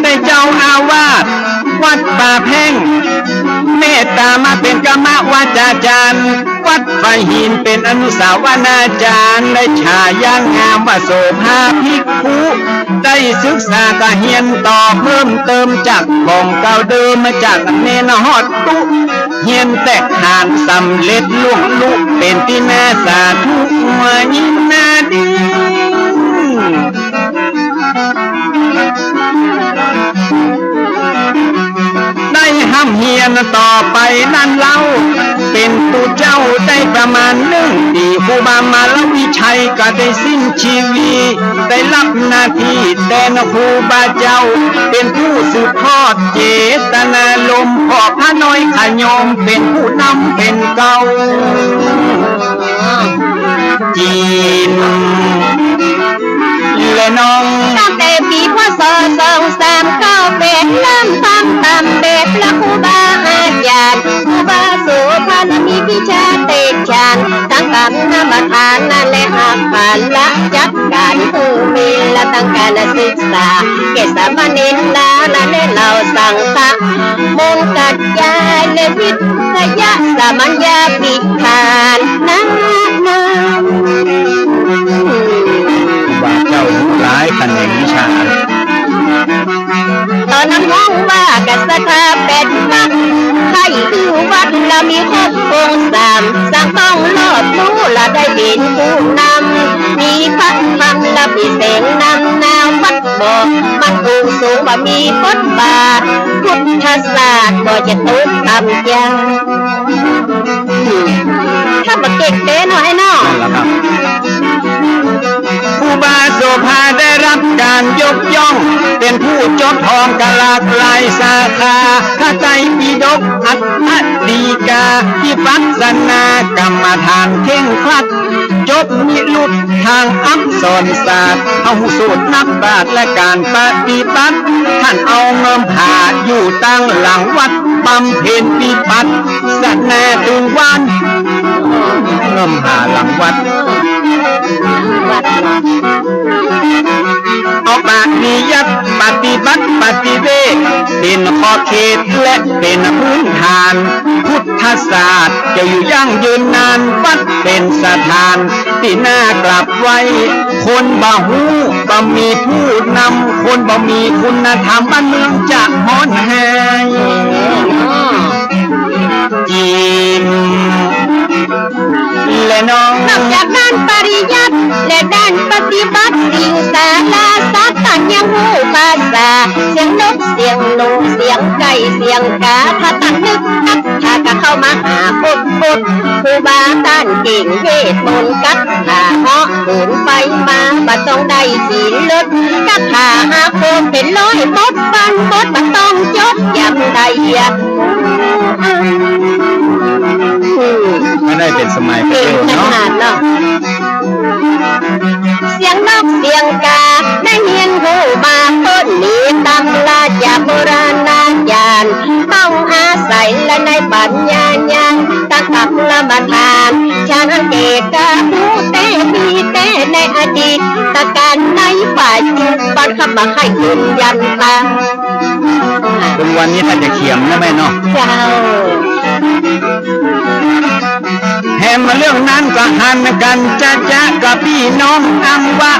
ได้เจ้าอาวาสวัดป่าแพ่งเมตตามาเป็นกรรมวาจาจารย์วัดไฟหินเป็นอนุสาวนาจารย์ได้ฉายางามว่าโสภาภิกขุได้ศึกษากะเฮียนต่อเพิ่มเติมจากของเก่าเดิมมาจากเนนฮอดตุเฮียนแตกหานสำเร็จลุกลุเป็นที่น่าสาธุมายินนาดีได้ห้ำเฮียนต่อไปนั่นเล่าเป็นผู้เจ้าได้ประมาณ1 ปีครูบามาลวิชัยก็ได้สิ้นชีวิตได้รับหน้าที่แต่นครูบาเจ้าเป็นผู้สืบทอดเจตนาลมพ่อพระน้อยขยมเป็นผู้นำเป็นเก่าจีนและน้องตั้งแต่ปีพ.ศ. 2398เริ่มทำตามแบบและครูบาอาจารย์ครูบาโสภามีวิชาเตชะทั้งกรรมนามทานและหักผ่านละจัดการผู้มีและตั้งการศึกษาเกษามณินลาและเราสังฆะมนต์กัดยายและวิทยาสามัญญาภิกขานนั้นว่าเจ้าหลายแขนงวิชาตอนนั้นห้องว่ากัสถาเป็นมักให้คือวัดเรามีครบองค์3สร้างต้องรอดรู้และได้เป็นผู้นำมีพระธร พี่เสงนำนาวัดบอกมันสูงสูงว่ามีบทบาทพุทธศาสตร์ก็จะตกต่ำยาถ้าบักเก่งเด้หน่อยเนาะ นั่นแหละครับครูบาโสภาได้รับการยกย่อง เป็นผู้จบทองกะหลากหลายสาขาพระไตรปิฎกอัตถดีกาที่ปัสนากรรมฐานเข่งครัด จบนิรุตทางอักษรศาสตร์เอาสูตรนับบาทและการปฏิบัติท่านเอาเงิมผ่าอยู่ตั้งหลังวัดบำเพ็ญปิปัติสัตแน่ถึงวันเงิมผ่าหลังวัด เอาปฏิยัติปฏิบัติปฏิเวทเป็นขอบเขตและเป็นพื้นฐาน พุทธศาสตร์จะอยู่ยั่งยืนนานวัดเป็นสถานที่น่ากลับไว้ คนบ่หูบ่มีผู้นำคนบ่มีคุณธรรมบ้านเมืองจะฮ้อนแหงจีนและน้อง นอกจากด้านปริยัติและด้านปฏิบัติสิ่งสาราสัตว์ตันยังหูภาษาเสียงนกเสียงหนูเสียงไก่เสียงกาถ้าตั้งนึกนักถ้าก็เข้ามาหาปุดครูบาด้านเก่งเวทมนต์กัดถ้าเหาะเหินไปมาบ่ต้องได้สีลดกัดถ้าหาโคมเป็นร้อยบดฟันบดบ่ต้องจดยำใดไม่ได้เป็นสมัย เก่งข เนาะ นาดเนาะเสียงนกเสียงกาได้เฮียนหูมาพ้นหนีตำราจากโบราณอาจารย์ต้องอาศัยและในปัญญาญาณตั้งกับละมาทานฉันเกกาหูแต่มีแต่ในอดีตตะการในปัจจุบันขับมาให้ยืนยันตา ถึงวันนี้ถ้าจะเขียมนะแม่เนาะ เจ้า แถมมาเรื่องนั้นก็หันกันจะกับพี่น้องอังวะ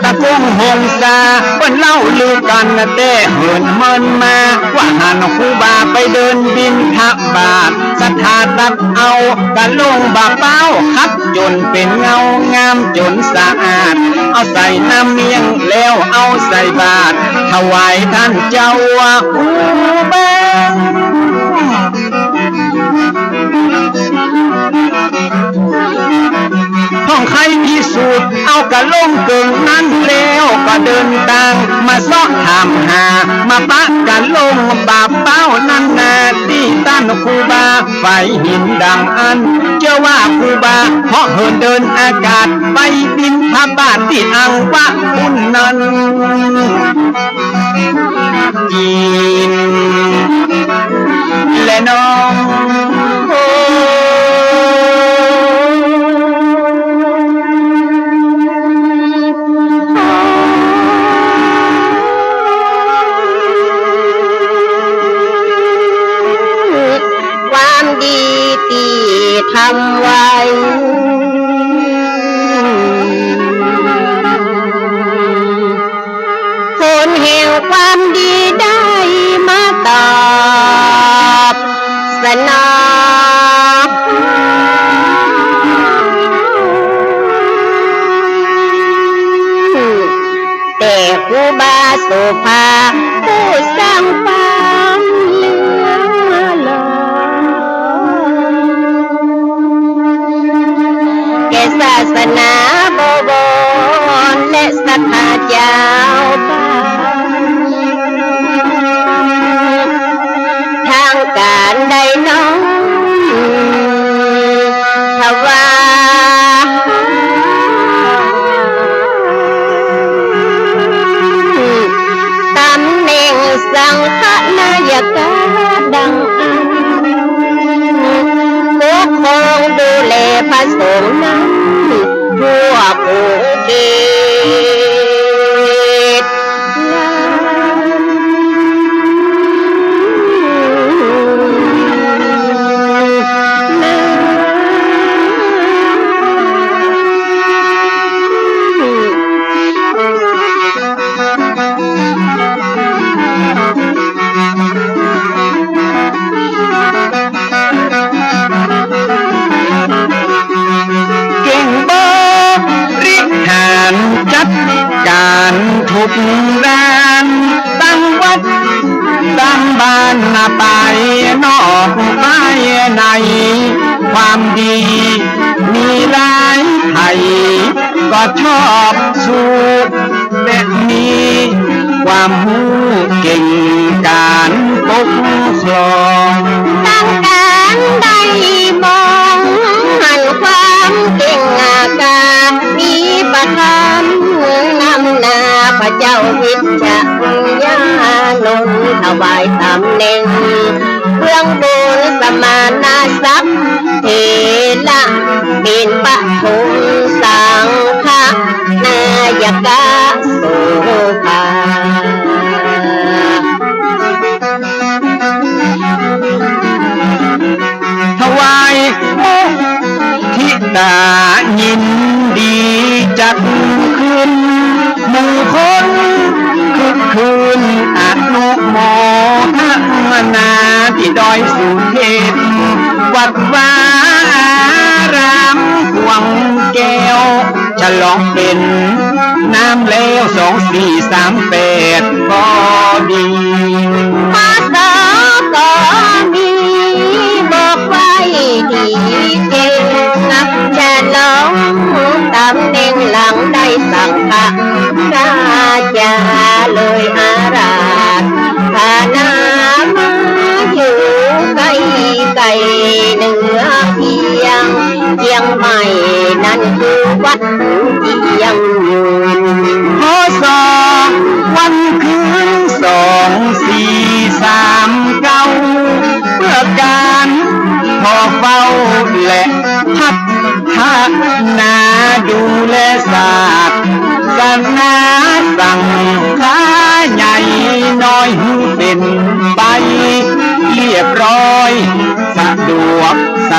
ตะกงหงสาเปิ้นเล่าลือกันแต่เหินเมินมาว่าหันครูบาไปเดินบินทบาทศรัทธาตักเอากะลงบาเป้าคัดจนเป็นเงางามจนสะอาดเอาใส่น้ำเมียงแล้วเอาใส่บาตรถวายท่านเจ้าครูบาห้องใครพิสูจน์เอากระลงเกิงนั้นแล้วก็เดินทางมาซ้อถามหามาปะกันลงบาเป้านั่นนาที่ต้านครูบาไฟหินดังอันเชื่อว่าครูบาเพราะเหินเดินอากาศไปบินทบาทที่อังวะอุ่นนั้นจีนและน้องความดีที่ทำไว้ผลแห่งความดีได้มาตอบสนองแต่ครูบาโสภาผู้สร้างความเหลือหลอแก่ศาสนาบวรและศรัทธาเจ้าบ้านทางการใดน้องทว่าตำแหน่งสังฆนายกาดังอันปกครองดูแลพระสงฆ์นั้นทั่วภูเก็ตเก่งบ่ริหารจัด ความดีมีหลายไทยก็ชอบสู้แบบนี้ความหูเก่งการปกครองตั้งการได้มองหันความเก่งอาการมีประทานนำหน้าพระเจ้าวิชญาณนถวายตำแหน่งเบื้องบนสมานาศักดิ์เทระเป็นปฐมสังฆนายกาโสภาถวายมุทิตายินดีจัดขึ้นหมู่คนคึกคืนอนุโมทนาที่ดอยสุเทพวัดวาอารามพวงแก้วฉลองเป็นน้ำแล้ว2438ก็ดีมาสอก็มีบอกไว้ดีเก่งจะลองตำแหน่งหลังได้สังฆราชาเลยอาราธนามาอยู่ไกลไกลเหนือเชียงใหม่นั่นคือวัดเชียงยืนพศวันคืน2439เพื่อการพอเฝ้าและพัฒนาดูแลศาสตร์ศาสนาสั่งค้าใหญ่น้อยเป็นไปเรียบร้อยสะดวกส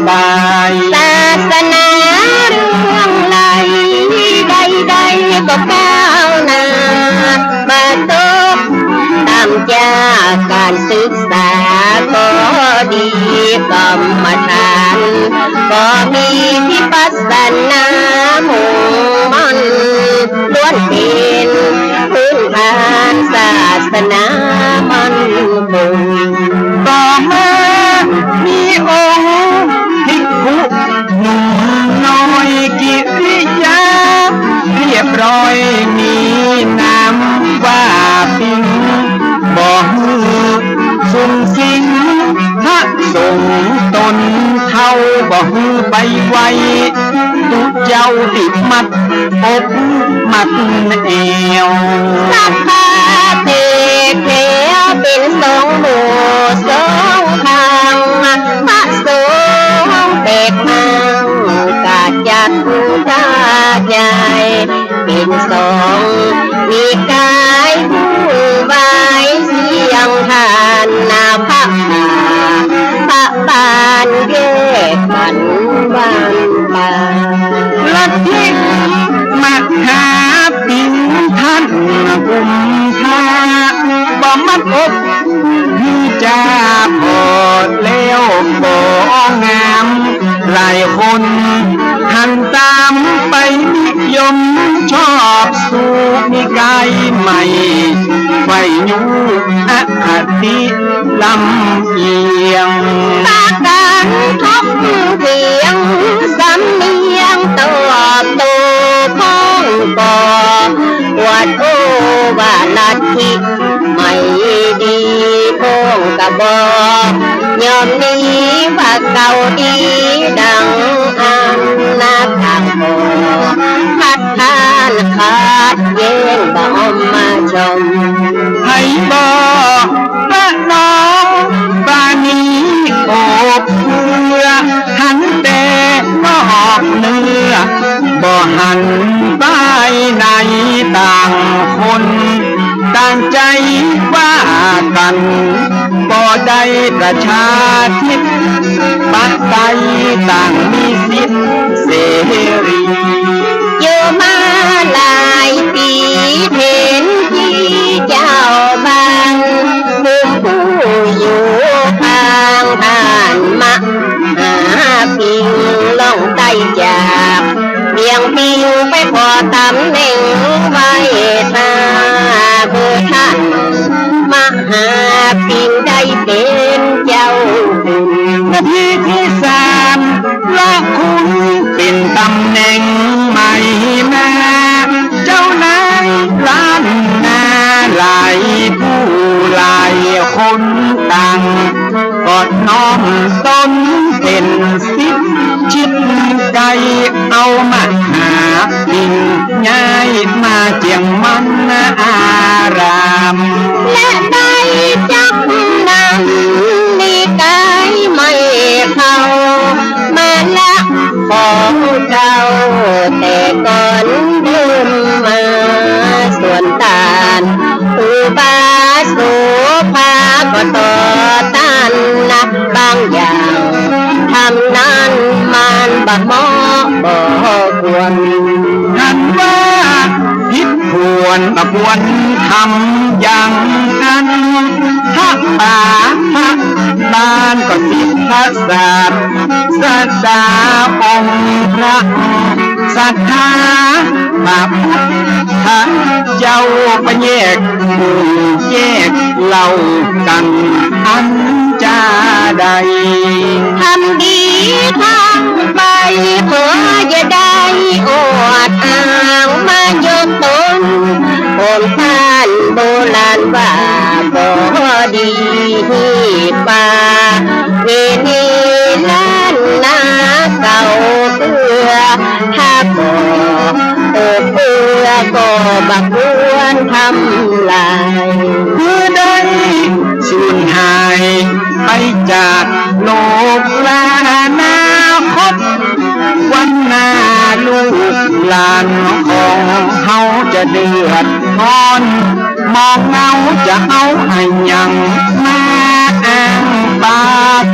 บายศาสนาเรื่องไหลใดๆก็ก้าวหน้ามาตกตามจากการศึกษาก็ดีกรรมฐานก็มีที่ปัสสนามุ่งมั่นล้วนเป็นพื้นฐานศาสนามันคงต่อมามีองค์ภิกขุหนุ่มน้อยกิริยาเรียบร้อยมีนามว่าปิงบ่ฮือสุงสิงพระสงฆ์ตนเท่าบ่ฮือไปไวตุเจ้าติดมัดอกมัดเอวสัพพะเทเทเป็นสองหมู่สองทางพระสงฆ์เด็กนางกาจัดกาใหญ่เป็นสองมีกายผู้วายเสียงทานนาพระบานเยกขันวันบาลัทธิมหาปิ่นท่านกุมภาบ่มัดอกที่จะพอดแล้วบ่งามหลายคนหันตามไปนิยมชอบสู่นิกายใหม่ไฟยุอคติลำเอียงปากกันทบเพียงสำเนียงตอบโต้พ้องก่อวัดโอว่าลัทธิไม่ดีพ้องกะบอกยอมนี้ว่าเก่าดีดังอันนาทางโอพัดทานขาดเย็นบ่มาชมให้บอกพระน้องปานีโอบเพื่อหันแต่นอกเนื้อบ่หันไปไหนต่างคนต่างใจว่ากันบ่ได้ประชาธิปไตยต่างมีสิทธิเสรีอยู่มาหลายปีเห็นที่เจ้าบ้านมุมผู้อยู่ข้างท่านมหาปิงล่องไตจากเบี่ยงปิงไปพอตำแหน่งไว้ท่าเพื่อท่านมหาปิงได้เป็นเจ้านาทีที่3 นตังก็น้อมตนเป็นสิทธิ์ชิดใจเอามาหาดิ่งย้ายมาเจียงมันอาราม และได้จักนำนิกายไม่เข้ามาละของเก่าแต่ก่อนเดินมาส่วนตานอุบาโสภาก็ต่อต้านนะบางอย่างทำนั้นมันบักเหมาะบ่ควร ท่านว่าผิดควรมาควรทำอย่างนั้นถ้าป่าถ้าบ้านก็สิทธศาสตร์ศาสดาองค์พระศรัทธามาพุทธเจ้าไปแยกหมู่แยกเล่ากันอันจะใด ทำดีทำไปเพื่อจะได้อวดอ้างมายกตนผมท่านโบราณว่าบ่ดีป่าเวนีล้านนาเก่าเพื่อถ้าบ่เพื่อก็บักควรทำลาย เพื่อได้สูญหายไปจากโลกและอนาคตวันหน้าลูกหลานของเฮาจะเดือดร้อนมองเงาจะเอาอันยังมาอ้างปา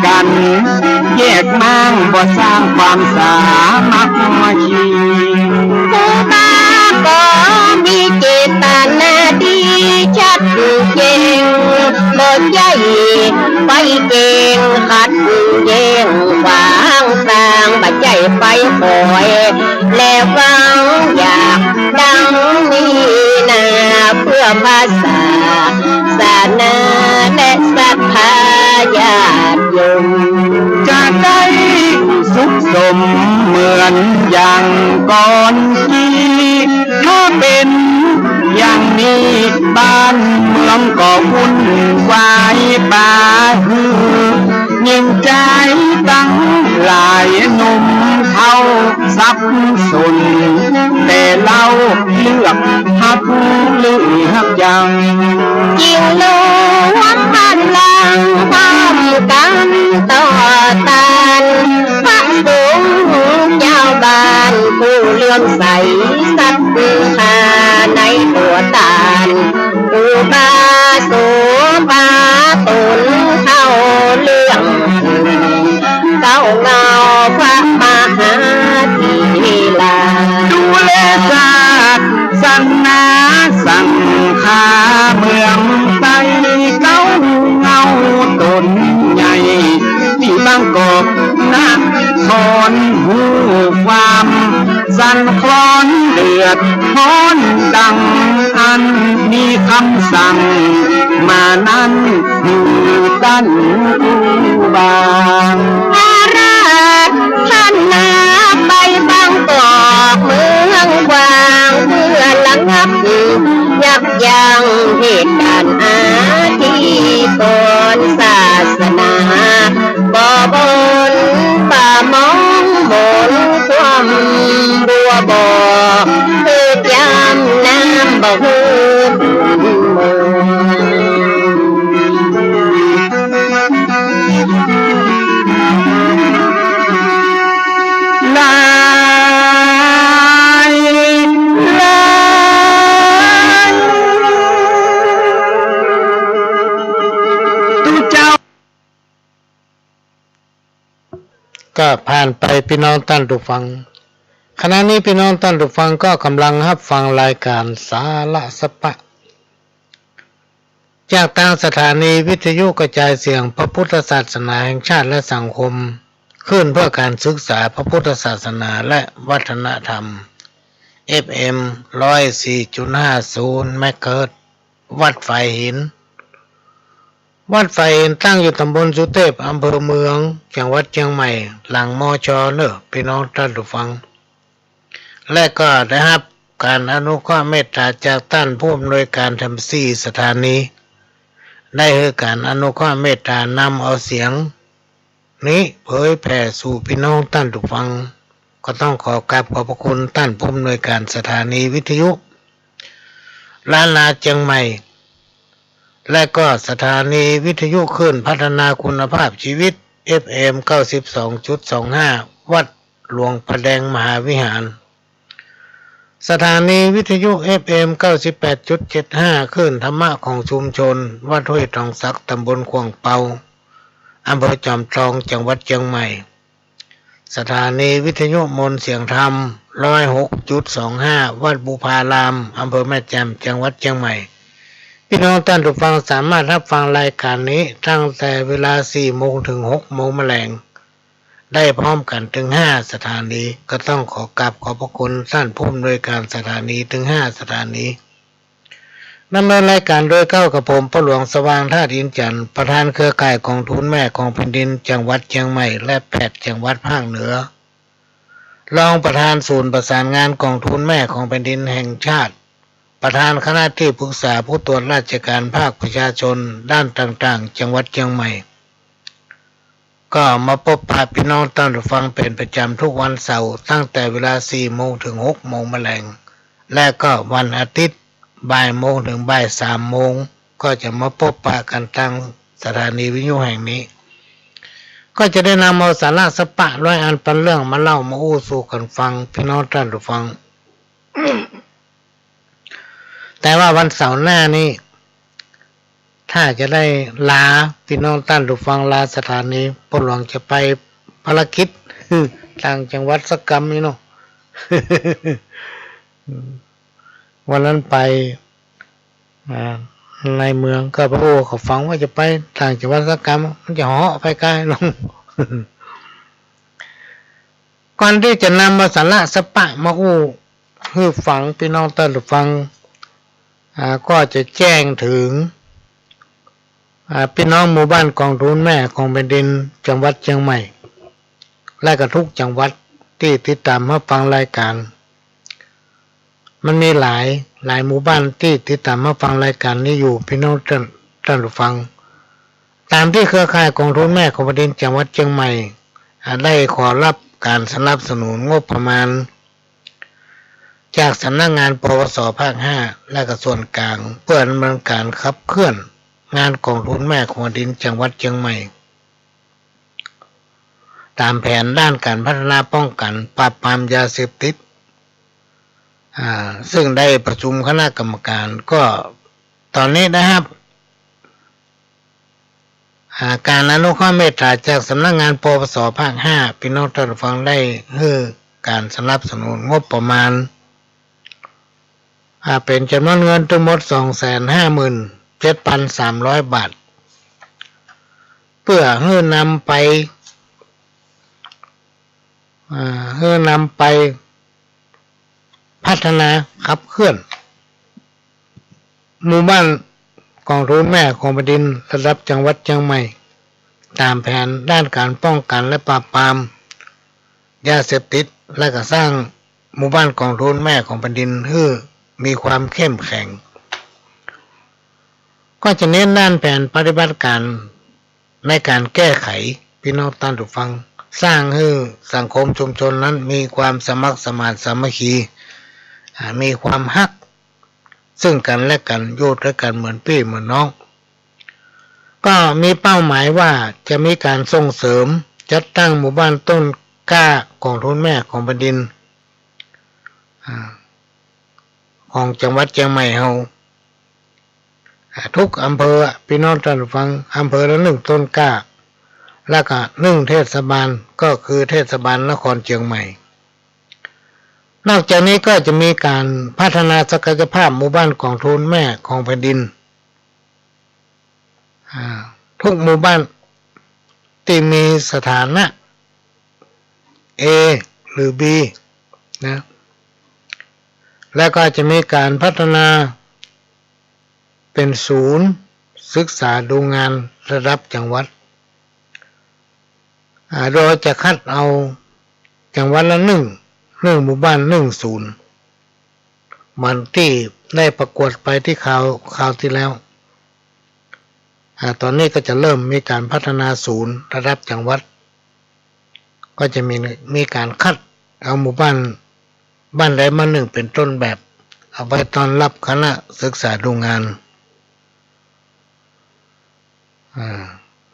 กัน แยกมางบ่สร้างความสามัคคี ผู้บ้าก็มีเจตนาดีชัดเจนบ่ใหญ่ไปเก่งขัดแย้งขวางกลางบ่ใจไปคอยแล้วฟังอยากดังนี้นาเพื่อภาษาศาสนาและศรัทธาญาติโยม จะได้สุขสมเหมือนอย่างก่อนกี้ถ้าเป็นอย่างนี้บ้านเมืองก็วุ่นวายป่าฮือยิ่งใจตั้งหลายหนุ่มเท่าสับสนแต่เราเลือกหักเลือกยัง จริงล้วนพันลังความกันต่อต้านพระสงฆ์เจ้าบ้านผู้เลื่อมใสศรัทธาในตัวตานอุบาโสภาตนเข้าเรื่องเก้าเงาพระมหาธีลา ดูแลชาติศาสนาสังฆาเมืองไทยเก้าเงาตนใหญ่ที่บางกอกนะครหูความสั่นคลอนเดือดร้อนดังอันมีคำสั่งมานั้นอยู่ด้านผู้บาง อาราธท่านนาไปบางกอกเมืองกวางเพื่อระงับยับยั้งเหตุการณ์อาที่ตนศาสนาบ่บนป่ามองบนความบัวบ่คือยามน้ำบ่ฮืดมือ ลายลายตุเจ้า ก็ผ่านไปพี่น้องท่านผู้ฟังขณะนี้พี่น้องท่านผู้ฟังก็กำลังรับฟังรายการสาระสปะจากทางสถานีวิทยุกระจายเสียงพระพุทธศาสนาแห่งชาติและสังคมขึ้นเพื่อการศึกษาพระพุทธศาสนาและวัฒนธรรม FM 104.50 เมกะเฮิรตซ์วัดไฟหิน วัดไฟหินตั้งอยู่ตำบลสุเทพอำเภอเมืองจังหวัดเชียงใหม่หลังมช.เนอะพี่น้องท่านผู้ฟังและก็ได้รับการอนุเคราะห์เมตตาจากท่านผู้อำนวยการทำ4สถานี ได้ให้การอนุเคราะห์เมตตานำเอาเสียงนี้เผยแผ่สู่พี่น้องท่านผู้ฟังก็ต้องขอกราบขอบพระคุณท่านผู้อำนวยการสถานีวิทยุล้านนาเชียงใหม่และก็สถานีวิทยุคลื่นพัฒนาคุณภาพชีวิต FM 92.25 วัดหลวงพระแดงมหาวิหารสถานีวิทยุ FM 98.75 คลื่นธรรมะของชุมชนวัดห้วยทองสักตำบลขวางเปาอำเภอจอมทองจังหวัดเชียงใหม่สถานีวิทยุมนต์เสียงธรรม 106.25 วัดบุพารามอำเภอแม่แจ่มจังหวัดเชียงใหม่พี่น้องท่านผู้ฟังสามารถรับฟังรายการนี้ตั้งแต่เวลา 4 โมงถึง 6 โมงแมลงได้พร้อมกันถึง 5 สถานีก็ต้องขอกราบขอบพระคุณท่านผู้อำนวยการสถานีถึง 5 สถานีดำเนินรายการโดยเข้ากับผมพระหลวงสว่างธาตุอินจันทร์ประธานเครือข่ายกองทุนแม่ของแผ่นดินจังหวัดเชียงใหม่และแพทย์จังหวัดภาคเหนือรองประธานศูนย์ประสานงานกองทุนแม่ของแผ่นดินแห่งชาติประธานคณะที่ปรึกษาผู้ตรวจราชการภาคประชาชนด้านต่างๆจังหวัดเชียงใหม่ก็มาพบปะพี่น้องท่านผู้ฟังเป็นประจำทุกวันเสาร์ตั้งแต่เวลา 4 โมงถึง 6 โมงแมลงและก็วันอาทิตย์บ่ายโมงถึงบ่าย 3 โมงก็จะมาพบปะกันทางสถานีวิทยุแห่งนี้ก็จะได้นำเอาสาระสปะร้อยอันเป็นเรื่องมาเล่ามาอู้สู่กันฟังพี่น้องท่านผู้ฟัง แต่ว่าวันเสาร์หน้านี้ถ้าจะได้ลาพี่น้องท่านผู้ฟังลาสถานีพระหลวงจะไปภารกิจทางจังหวัดสกรรมนี่เนาะ วันนั้นไปในเมืองก็พระโอ้เขาฟังว่าจะไปทางจังหวัดสกรรมมันจะเหาะไปไกลลง ก่อนที่จะนำมาสาระสปะมาอู้ให้ฟังพี่น้องท่านผู้ฟังก็จะแจ้งถึงพี่น้องหมู่บ้านกองทุนแม่ของแผ่นดินจังหวัดเชียงใหม่และก็ทุกจังหวัดที่ติดตามมาฟังรายการมันมีหลายหมู่บ้านที่ติดตามมาฟังรายการนี้อยู่พี่น้องท่านผู้ฟังตามที่เครือข่ายกองทุนแม่ของแผ่นดินจังหวัดเชียงใหม่ได้ขอรับการสนับสนุนงบประมาณจากสำนักงานปวสภาค 5และก็ส่วนกลางเพื่อดำเนินการขับเคลื่อนงานกองทุนแม่ของแผ่นดินจังหวัดเชียงใหม่ตามแผนด้านการพัฒนาป้องกันปราบปรามยาเสพติดซึ่งได้ประชุมคณะกรรมการก็ตอนนี้นะครับการอนุเคราะห์เมตตาจากสำนักงานปวสภาค 5พี่น้องท่านผู้ฟังได้ให้การสนับสนุนงบประมาณเป็นจำนวนเงินทั้งหมด 257,300 บาทเพื่อให้นำไปพัฒนาขับเคลื่อนหมู่บ้านกองทุนแม่ของแผ่นดินระดับจังหวัดเชียงใหม่ตามแผนด้านการป้องกันและปราบปรามยาเสพติดและก็สร้างหมู่บ้านกองทุนแม่ของแผ่นดินให้มีความเข้มแข็งก็จะเน้นด้านแผนปฏิบัติการในการแก้ไขพี่น้องท่านผู้ฟังสร้างให้สังคมชุมชนนั้นมีความสมัครสมานสามัคคีมีความฮักซึ่งกันและกันอยู่ด้วยกันเหมือนพี่เหมือนน้องก็มีเป้าหมายว่าจะมีการส่งเสริมจัดตั้งหมู่บ้านต้นกล้ากองทุนแม่ของแผ่นดินของจังหวัดเชียงใหม่เฮาทุกอำเภอพี่น้องท่านผู้ฟังอำเภอละ1ต้นกล้าแล้วก็1เทศบาลก็คือเทศบาลนครเชียงใหม่นอกจากนี้ก็จะมีการพัฒนาศักยภาพหมู่บ้านกองทุนแม่ของแผ่นดินทุกหมู่บ้านที่มีสถานะ A หรือ B นะแล้วก็จะมีการพัฒนาเป็นศูนย์ศึกษาดูงานระดับจังหวัดโดยจะคัดเอาจังหวัดละ1หมู่บ้าน1ศูนย์มันที่ได้ประกวดไปที่ข่าวที่แล้ว ตอนนี้ก็จะเริ่มมีการพัฒนาศูนย์ระดับจังหวัดก็จะมีการคัดเอาหมู่บ้านใดมาหนึ่งเป็นต้นแบบเอาไปต้อนรับคณะศึกษาดูงาน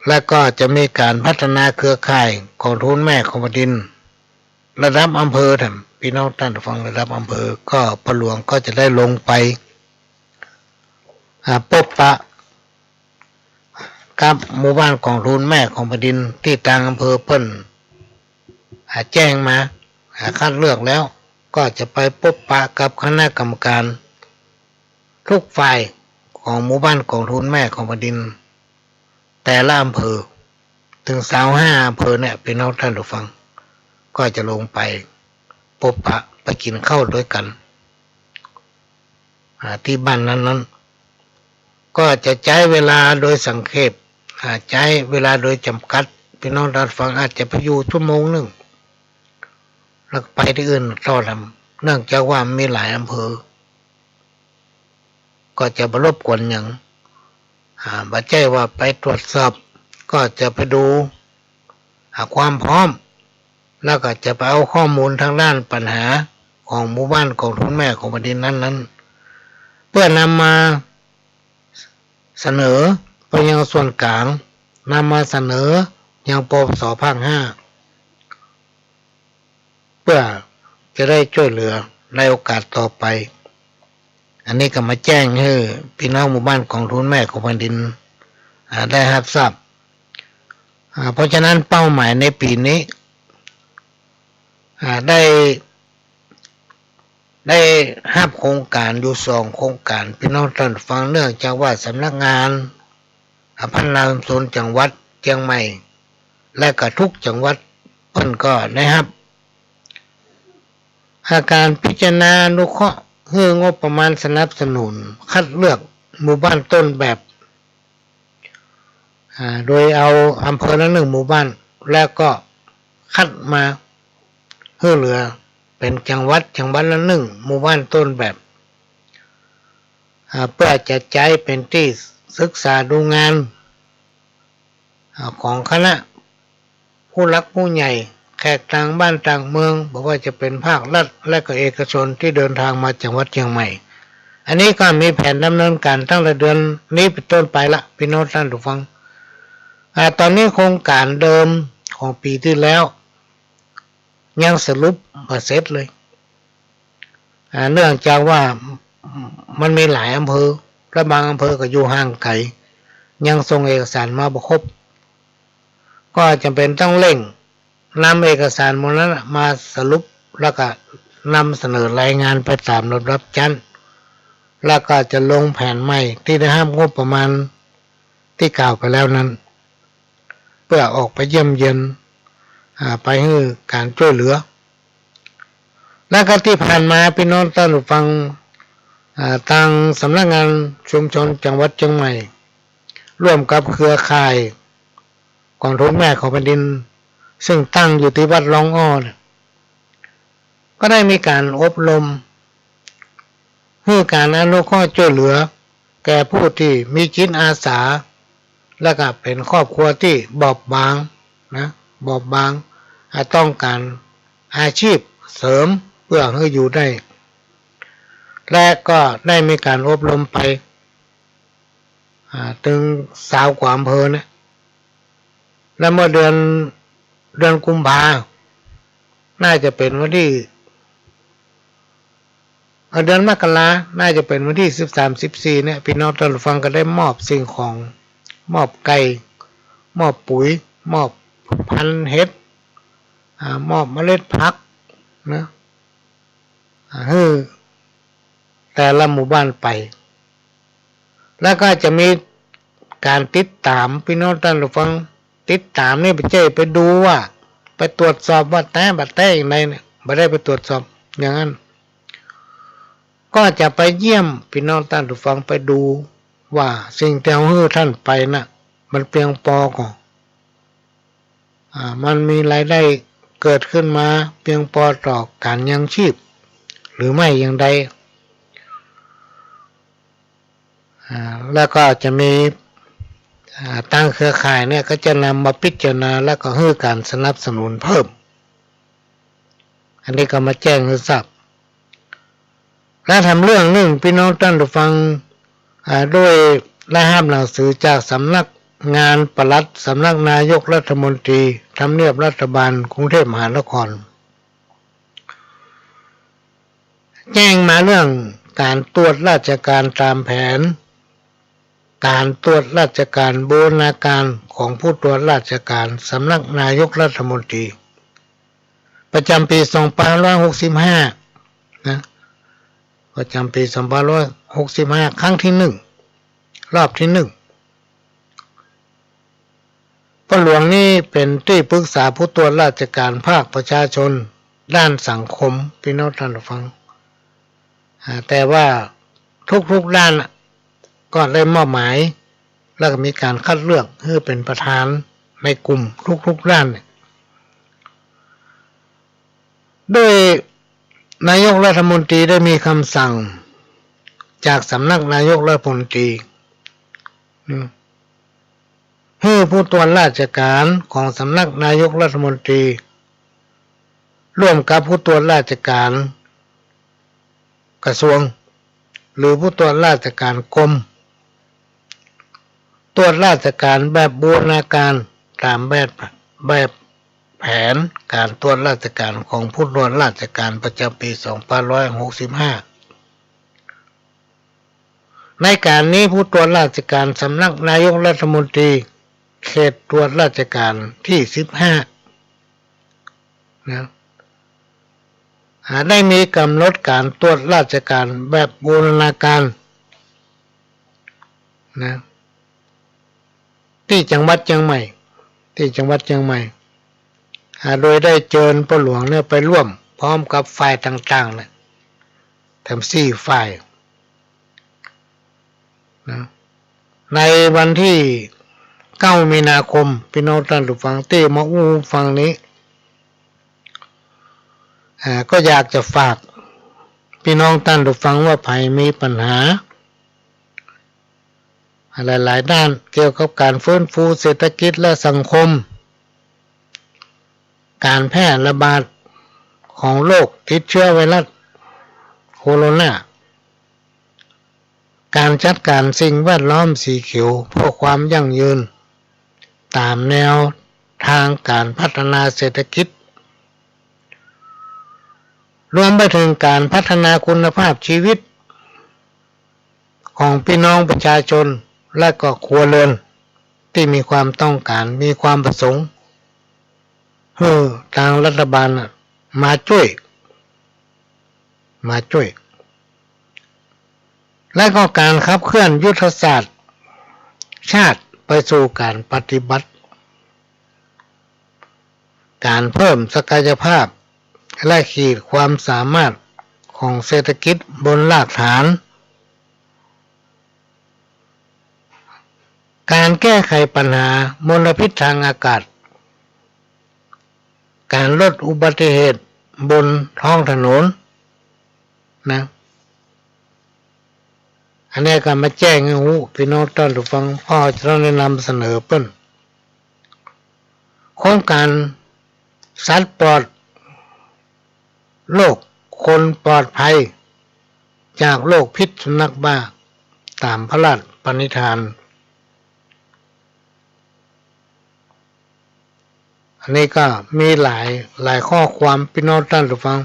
และก็จะมีการพัฒนาเครือข่ายของทุนแม่ของแผ่นดินระดับอำเภอท่านพี่น้องท่านฟังระดับอำเภอก็พระหลวงก็จะได้ลงไปพบปะกับหมู่บ้านของทุนแม่ของแผ่นดินที่ต่างอำเภอเพิ่นแจ้งมาคัดเลือกแล้วก็จะไปพบปะกับคณะกรรมการทุกฝ่ายของหมู่บ้านของทุนแม่ของแผ่นดินแต่ละอำเภอถึง25อำเภอเนี่ยพี่น้องท่านผู้ฟังก็จะลงไปพบปะไปกินข้าวด้วยกันที่บ้านนั้นก็จะใช้เวลาโดยสังเขปใช้เวลาโดยจำกัดพี่น้องท่านฟังอาจจะไปอยู่ชั่วโมงหนึ่งแล้วไปที่อื่นต่อทำเนื่องจากว่ามีหลายอำเภอก็จะรบกวนอย่างบัดใจว่าไปตรวจสอบก็จะไปดูความพร้อมแล้วก็จะไปเอาข้อมูลทางด้านปัญหาของหมู่บ้านของทุนแม่ของแผ่นดินนั้นเพื่อนำมาเสนอไปยังส่วนกลางนำมาเสนอยังปปส.ภาค 5เพื่อจะได้ช่วยเหลือในโอกาสต่อไปอันนี้ก็มาแจ้งให้พี่น้องหมู่บ้านของทุนแม่ของแผ่นดินได้รับทราบเพราะฉะนั้นเป้าหมายในปีนี้ได้รับโครงการอยู่2โครงการพี่น้องท่านฟังเนื่องจากว่าสำนักงานพัฒนาชุมชนจังหวัดเชียงใหม่และก็ทุกจังหวัดเพิ่นก็ได้รับการพิจารณาอนุเคราะห์เพื่องบประมาณสนับสนุนคัดเลือกหมู่บ้านต้นแบบโดยเอาอำเภอละ1หมู่บ้านแล้วก็คัดมาเพื่อเหลือเป็นจังหวัดละ1หมู่บ้านต้นแบบเพื่อจะใช้เป็นที่ศึกษาดูงานของคณะผู้หลักผู้ใหญ่แขกต่างบ้านต่างเมืองบอกว่าจะเป็นภาครัฐและก็เอกชนที่เดินทางมาจังหวัดเชียงใหม่อันนี้ก็มีแผนดำเนินการตั้งแต่เดือนนี้เป็นต้นไปละพี่น้องท่านผู้ฟังตอนนี้โครงการเดิมของปีที่แล้วยังสรุปมาเสร็จเลยเนื่องจากว่ามันมีหลายอำเภอและบางอำเภอก็อยู่ห่างไกลยังส่งเอกสารมาบ่ครบก็จำเป็นต้องเร่งนำเอกสารหมดนั้นมาสรุปแล้วก็นำเสนอรายงานไปตามลำดับชั้นแล้วก็จะลงแผนใหม่ที่ได้ห้ามงบประมาณที่กล่าวไปแล้วนั้นเพื่อออกไปเยี่ยมเยียนไปให้การช่วยเหลือและก็ที่ผ่านมาพี่น้องท่านผู้ฟังทางสำนักงานชุมชนจังหวัดเชียงใหม่ร่วมกับเครือข่ายของทุนแม่ของแผ่นดินซึ่งตั้งอยู่ที่วัดร้องอ้อก็ได้มีการอบรมเพื่อการอนุเคราะห์ช่วยเหลือแก่ผู้ที่มีจิตอาสาและก็เป็นครอบครัวที่บอบบางต้องการอาชีพเสริมเพื่อให้อยู่ได้และก็ได้มีการอบรมไปถึง20 กว่าอำเภอนะและเมื่อเดือนกุมภาน่าจะเป็นวันที่เดือนมกราน่าจะเป็นวันที่13-14เนี่ยพี่น้องท่านผู้ฟังก็ได้มอบสิ่งของมอบไก่มอบปุ๋ยมอบพันธุ์เห็ดมอบเมล็ดพักนะให้แต่ละหมู่บ้านไปแล้วก็จะมีการติดตามพี่น้องท่านผู้ฟังติดตามนี่ไปดูว่าไปตรวจสอบว่าแต่บัดแต่อย่างไรเนี่ยไม่ได้ไปตรวจสอบอย่างนั้นก็จะไปเยี่ยมพี่น้องท่านผู้ฟังไปดูว่าสิ่งที่เอาให้ท่านไปน่ะมันเพียงพอก่อนมันมีรายได้เกิดขึ้นมาเพียงพอต่อการยังชีพหรือไม่อย่างใดแล้วก็จะมี ตั้งเครือข่ายเนี่ยก็จะนำมาพิจารณาแล้วก็ให้การสนับสนุนเพิ่มอันนี้ก็มาแจ้งให้ทราบและทำเรื่องหนึ่งพี่น้องท่านผู้ฟังด้วยได้รับหนังสือจากสำนักงานปลัดสำนักนายกรัฐมนตรีทำเนียบรัฐบาลกรุงเทพมหานครแจ้งมาเรื่องการตรวจราชการตามแผนการตรวจราชการบูรณาการของผู้ตรวจราชการสำนักนายกรัฐมนตรีประจำปี2565นะประจำปี2565ครั้งที่1รอบที่1พ่อหลวงนี่เป็นที่ปรึกษาผู้ตรวจราชการภาคประชาชนด้านสังคมพี่น้องท่านผู้ฟังแต่ว่าทุกด้านก็ได้มอบหมายแล้วก็มีการคัดเลือกให้เป็นประธานในกลุ่มทุกด้านโดยนายกรัฐมนตรีได้มีคำสั่งจากสำนักนายกรัฐมนตรีให้ผู้ตรวจราชการของสำนักนายกรัฐมนตรีร่วมกับผู้ตรวจราชการกระทรวงหรือผู้ตรวจราชการกรมตรวจราชการแบบบูรณาการตามแบบแผนการตรวจราชการของผู้ตรวจราชการประจำปี2565ในการนี้ผู้ตรวจราชการสำนักนายกรัฐมนตรีเขตตรวจราชการที่15นะได้มีกำหนดการตรวจราชการแบบบูรณาการนะที่จังหวัดเชียงใหม่โดยได้เชิญพ่อหลวงเนี่ยไปร่วมพร้อมกับฝ่ายต่างๆนะทั้ง4ฝ่ายนะในวันที่9 มีนาคมพี่น้องท่านผู้ฟังที่มาฟังนี้ก็อยากจะฝากพี่น้องท่านผู้ฟังว่าภัยมีปัญหาหลายด้านเกี่ยวกับการฟื้นฟูเศรษฐกิจและสังคมการแพร่ระบาดของโรคติดเชื้อไวรัสโคโรนาการจัดการสิ่งแวดล้อมสีเขียวเพื่อความยั่งยืนตามแนวทางการพัฒนาเศรษฐกิจรวมไปถึงการพัฒนาคุณภาพชีวิตของพี่น้องประชาชนและก็ครัวเรือนที่มีความต้องการมีความประสงค์ให้ทางรัฐบาลมาช่วยและก็การขับเคลื่อนยุทธศาสตร์ชาติไปสู่การปฏิบัติการเพิ่มศักยภาพและขีดความสามารถของเศรษฐกิจบนรากฐานการแก้ไขปัญหามลพิษทางอากาศการลดอุบัติเหตุบนท้องถนนนะอันนี้ก็มาแจ้งให้หูพี่น้องท่านผู้ฟังพ่อจะต้องแนะนำเสนอเปิ้นโครงการสัตว์ปลอดโรคคนปลอดภัยจากโรคพิษสุนัขบ้าตามพระราชปณิธานอันนี้ก็มีหลายข้อความพี่น้องท่านผู้ฟัง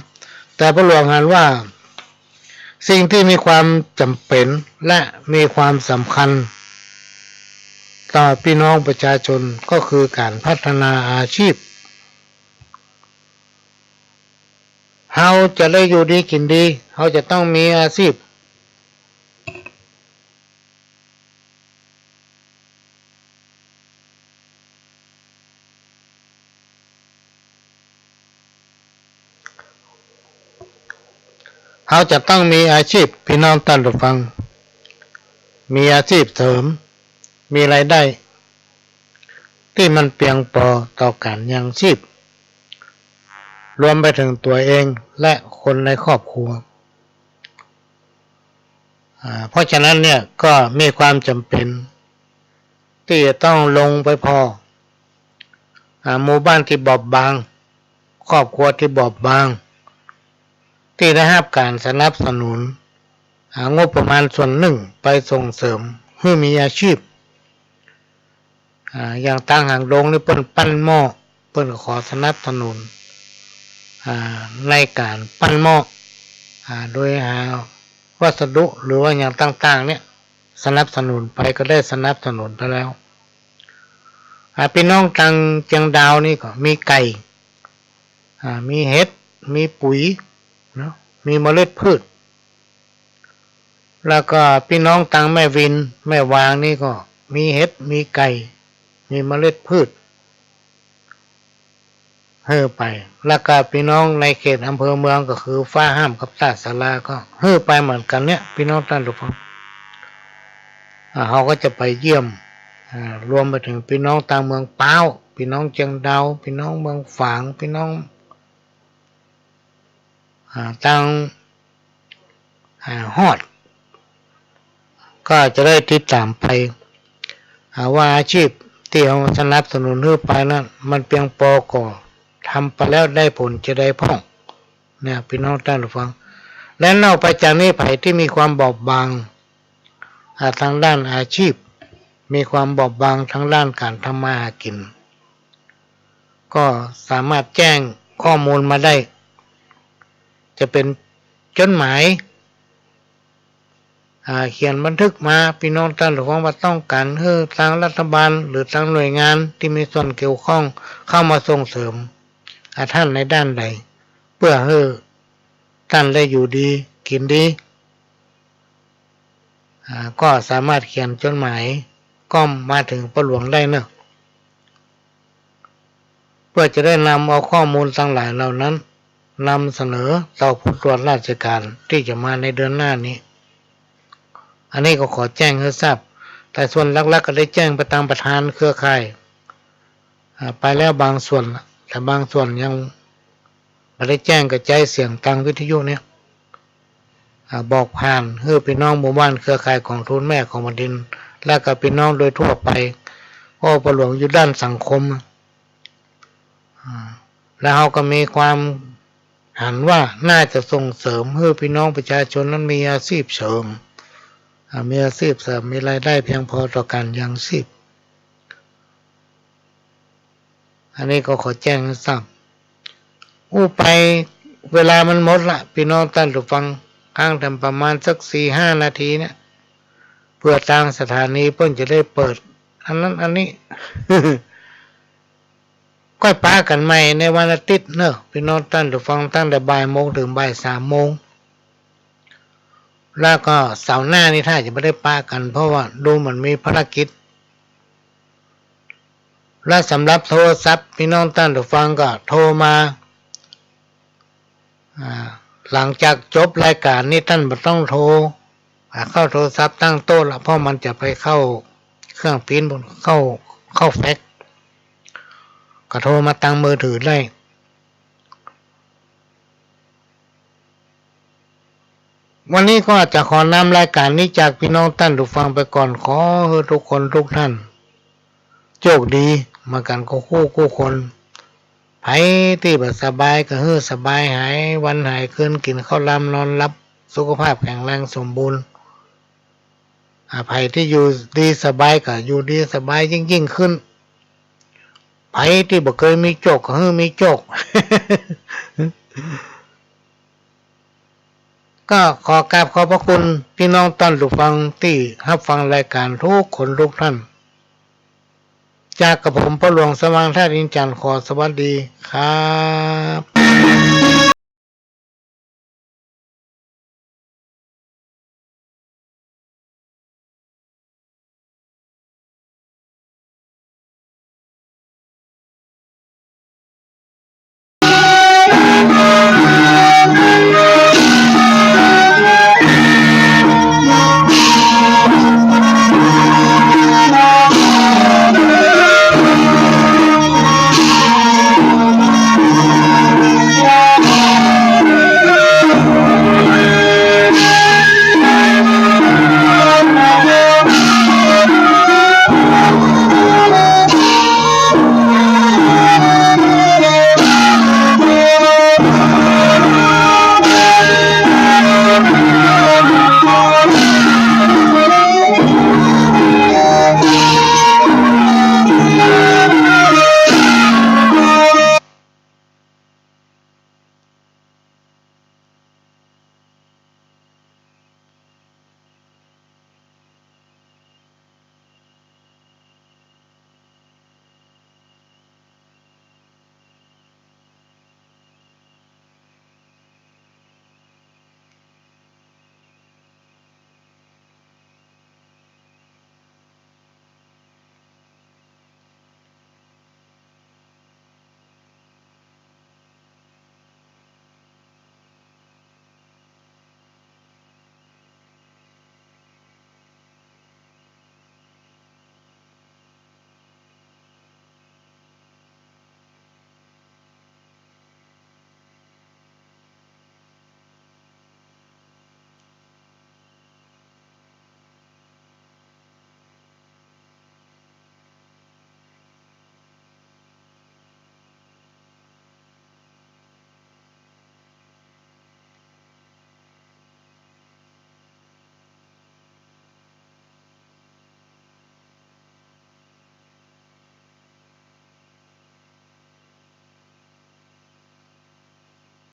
แต่พระหลวงอ่านว่าสิ่งที่มีความจำเป็นและมีความสำคัญต่อพี่น้องประชาชนก็คือการพัฒนาอาชีพเราจะได้อยู่ดีกินดีเราจะต้องมีอาชีพเราจะต้องมีอาชีพพี่น้องท่านผู้ฟังมีอาชีพเสริมมีรายได้ที่มันเพียงพอต่อการยังชีพรวมไปถึงตัวเองและคนในครอบครัวเพราะฉะนั้นเนี่ยก็มีความจำเป็น ที่จะต้องลงไปพอหมู่บ้านที่บอบบางครอบครัวที่บอบบางที่ได้รับการสนับสนุนงบประมาณส่วนหนึ่งไปส่งเสริมให้มีอาชีพอย่างต่างหางดงนี่เปิ้นปั้นหม้อเปิ้นขอสนับสนุนในการปั้นหม้อโดยหาวัสดุหรือว่าอย่างต่างๆเนี่ยสนับสนุนไปก็ได้สนับสนุนไปแล้วพี่น้องทางเชียงดาวนี่ก็มีไก่มีเห็ดมีปุ๋ยเนาะมีเมล็ดพืชแล้วก็พี่น้องทางแม่วินแม่วางนี่ก็มีเห็ดมีไก่มีเมล็ดพืชไปแล้วก็พี่น้องในเขตอำเภอเมืองก็คือฟ้าห้ามกับตาสาราก็ไปเหมือนกันเนี่ยพี่น้องท่านผู้ฟังเขาก็จะไปเยี่ยมรวมไปถึงพี่น้องต่างเมืองป้าวพี่น้องเชียงดาวพี่น้องเมืองฝางพี่น้องต่างฮอดก็จะได้ติดตามไปว่าอาชีพที่เขาสนับสนุนให้ไปนั้นมันเพียงพอก่อทำไปแล้วได้ผลจะได้พ่องเนี่ยพี่น้องท่านผู้ฟังและนอกไปจากนี้ไผ่ที่มีความบอบบางทางด้านอาชีพมีความบอบบางทางด้านการทำมาหากินก็สามารถแจ้งข้อมูลมาได้จะเป็นจดหมายเขียนบันทึกมาพี่น้องท่านหรือว่าต้องการให้ทางรัฐบาลหรือทางหน่วยงานที่มีส่วนเกี่ยวข้องเข้ามาส่งเสริมท่านในด้านใดเพื่อให้ท่านได้อยู่ดีกินดีก็สามารถเขียนจดหมายก็มาถึงพ่อหลวงได้เนอะเพื่อจะได้นำเอาข้อมูลทั้งหลายเหล่านั้นนำเสนอต่อผู้ตรวจราชการที่จะมาในเดือนหน้านี้อันนี้ก็ขอแจ้งให้ทราบแต่ส่วนหลักๆก็ได้แจ้งไปตามประธานเครือข่ายไปแล้วบางส่วนแต่บางส่วนยังไม่ได้แจ้งกระจายเสียงทางวิทยุเนี่ยบอกผ่านให้พี่น้องหมู่บ้านเครือข่ายของทุนแม่ของแผ่นดินและกับพี่น้องโดยทั่วไปเพราะพ่อหลวงอยู่ด้านสังคมแล้วเขาก็มีความหันว่าน่าจะส่งเสริมให้พี่น้องประชาชนนั้นมีอาชีพเสริมมีอาชีพเสริมมีรายได้เพียงพอต่อการยังชีพอันนี้ก็ขอแจ้งให้ทราบไปเวลามันหมดละพี่น้องท่านผู้ฟังข้างทำประมาณสัก 4-5 นาทีเนี่ยเพื่อทางสถานีเพิ่นจะได้เปิดอันนั้นอันนี้ ก็ป้ากันใหม่ในวันอาทิตย์เนอะพี่น้องท่านผู้ฟังตั้งแต่บ่ายโมงถึงบ่าย3 โมงแล้วก็เสาร์หน้านี่ถ้าจะไม่ได้ป้ากันเพราะว่าดูเหมือนมีภารกิจและสำหรับโทรศัพท์พี่น้องท่านผู้ฟังก็โทรมาหลังจากจบรายการนี้ท่านไม่ต้องโทรเข้าโทรศัพท์ตั้งโต๊ะละเพราะมันจะไปเข้าเครื่องพิมพ์เข้าแฟกซ์ก็โทรมาตั้งมือถือได้วันนี้ก็จะขอนำรายการนี้จากพี่น้องท่านผู้ฟังไปก่อนขอให้ทุกคนทุกท่านโชคดีมากันคู่คนไผที่แบบสบายก็ให้สบายหายวันหายคืนกินข้าวลำนอนรับสุขภาพแข็งแรงสมบูรณ์ไผที่อยู่ดีสบายก็อยู่ดีสบายยิ่งขึ้นไผที่บ่เคยมีโชคก็ให้มีโชค ก็ขอกราบขอบพระคุณพี่น้องท่านผู้ฟังที่รับฟังรายการทุกคนทุกท่านจากกระผมพ่อหลวงสว่างท่าดินจันทร์ขอสวัสดีครับ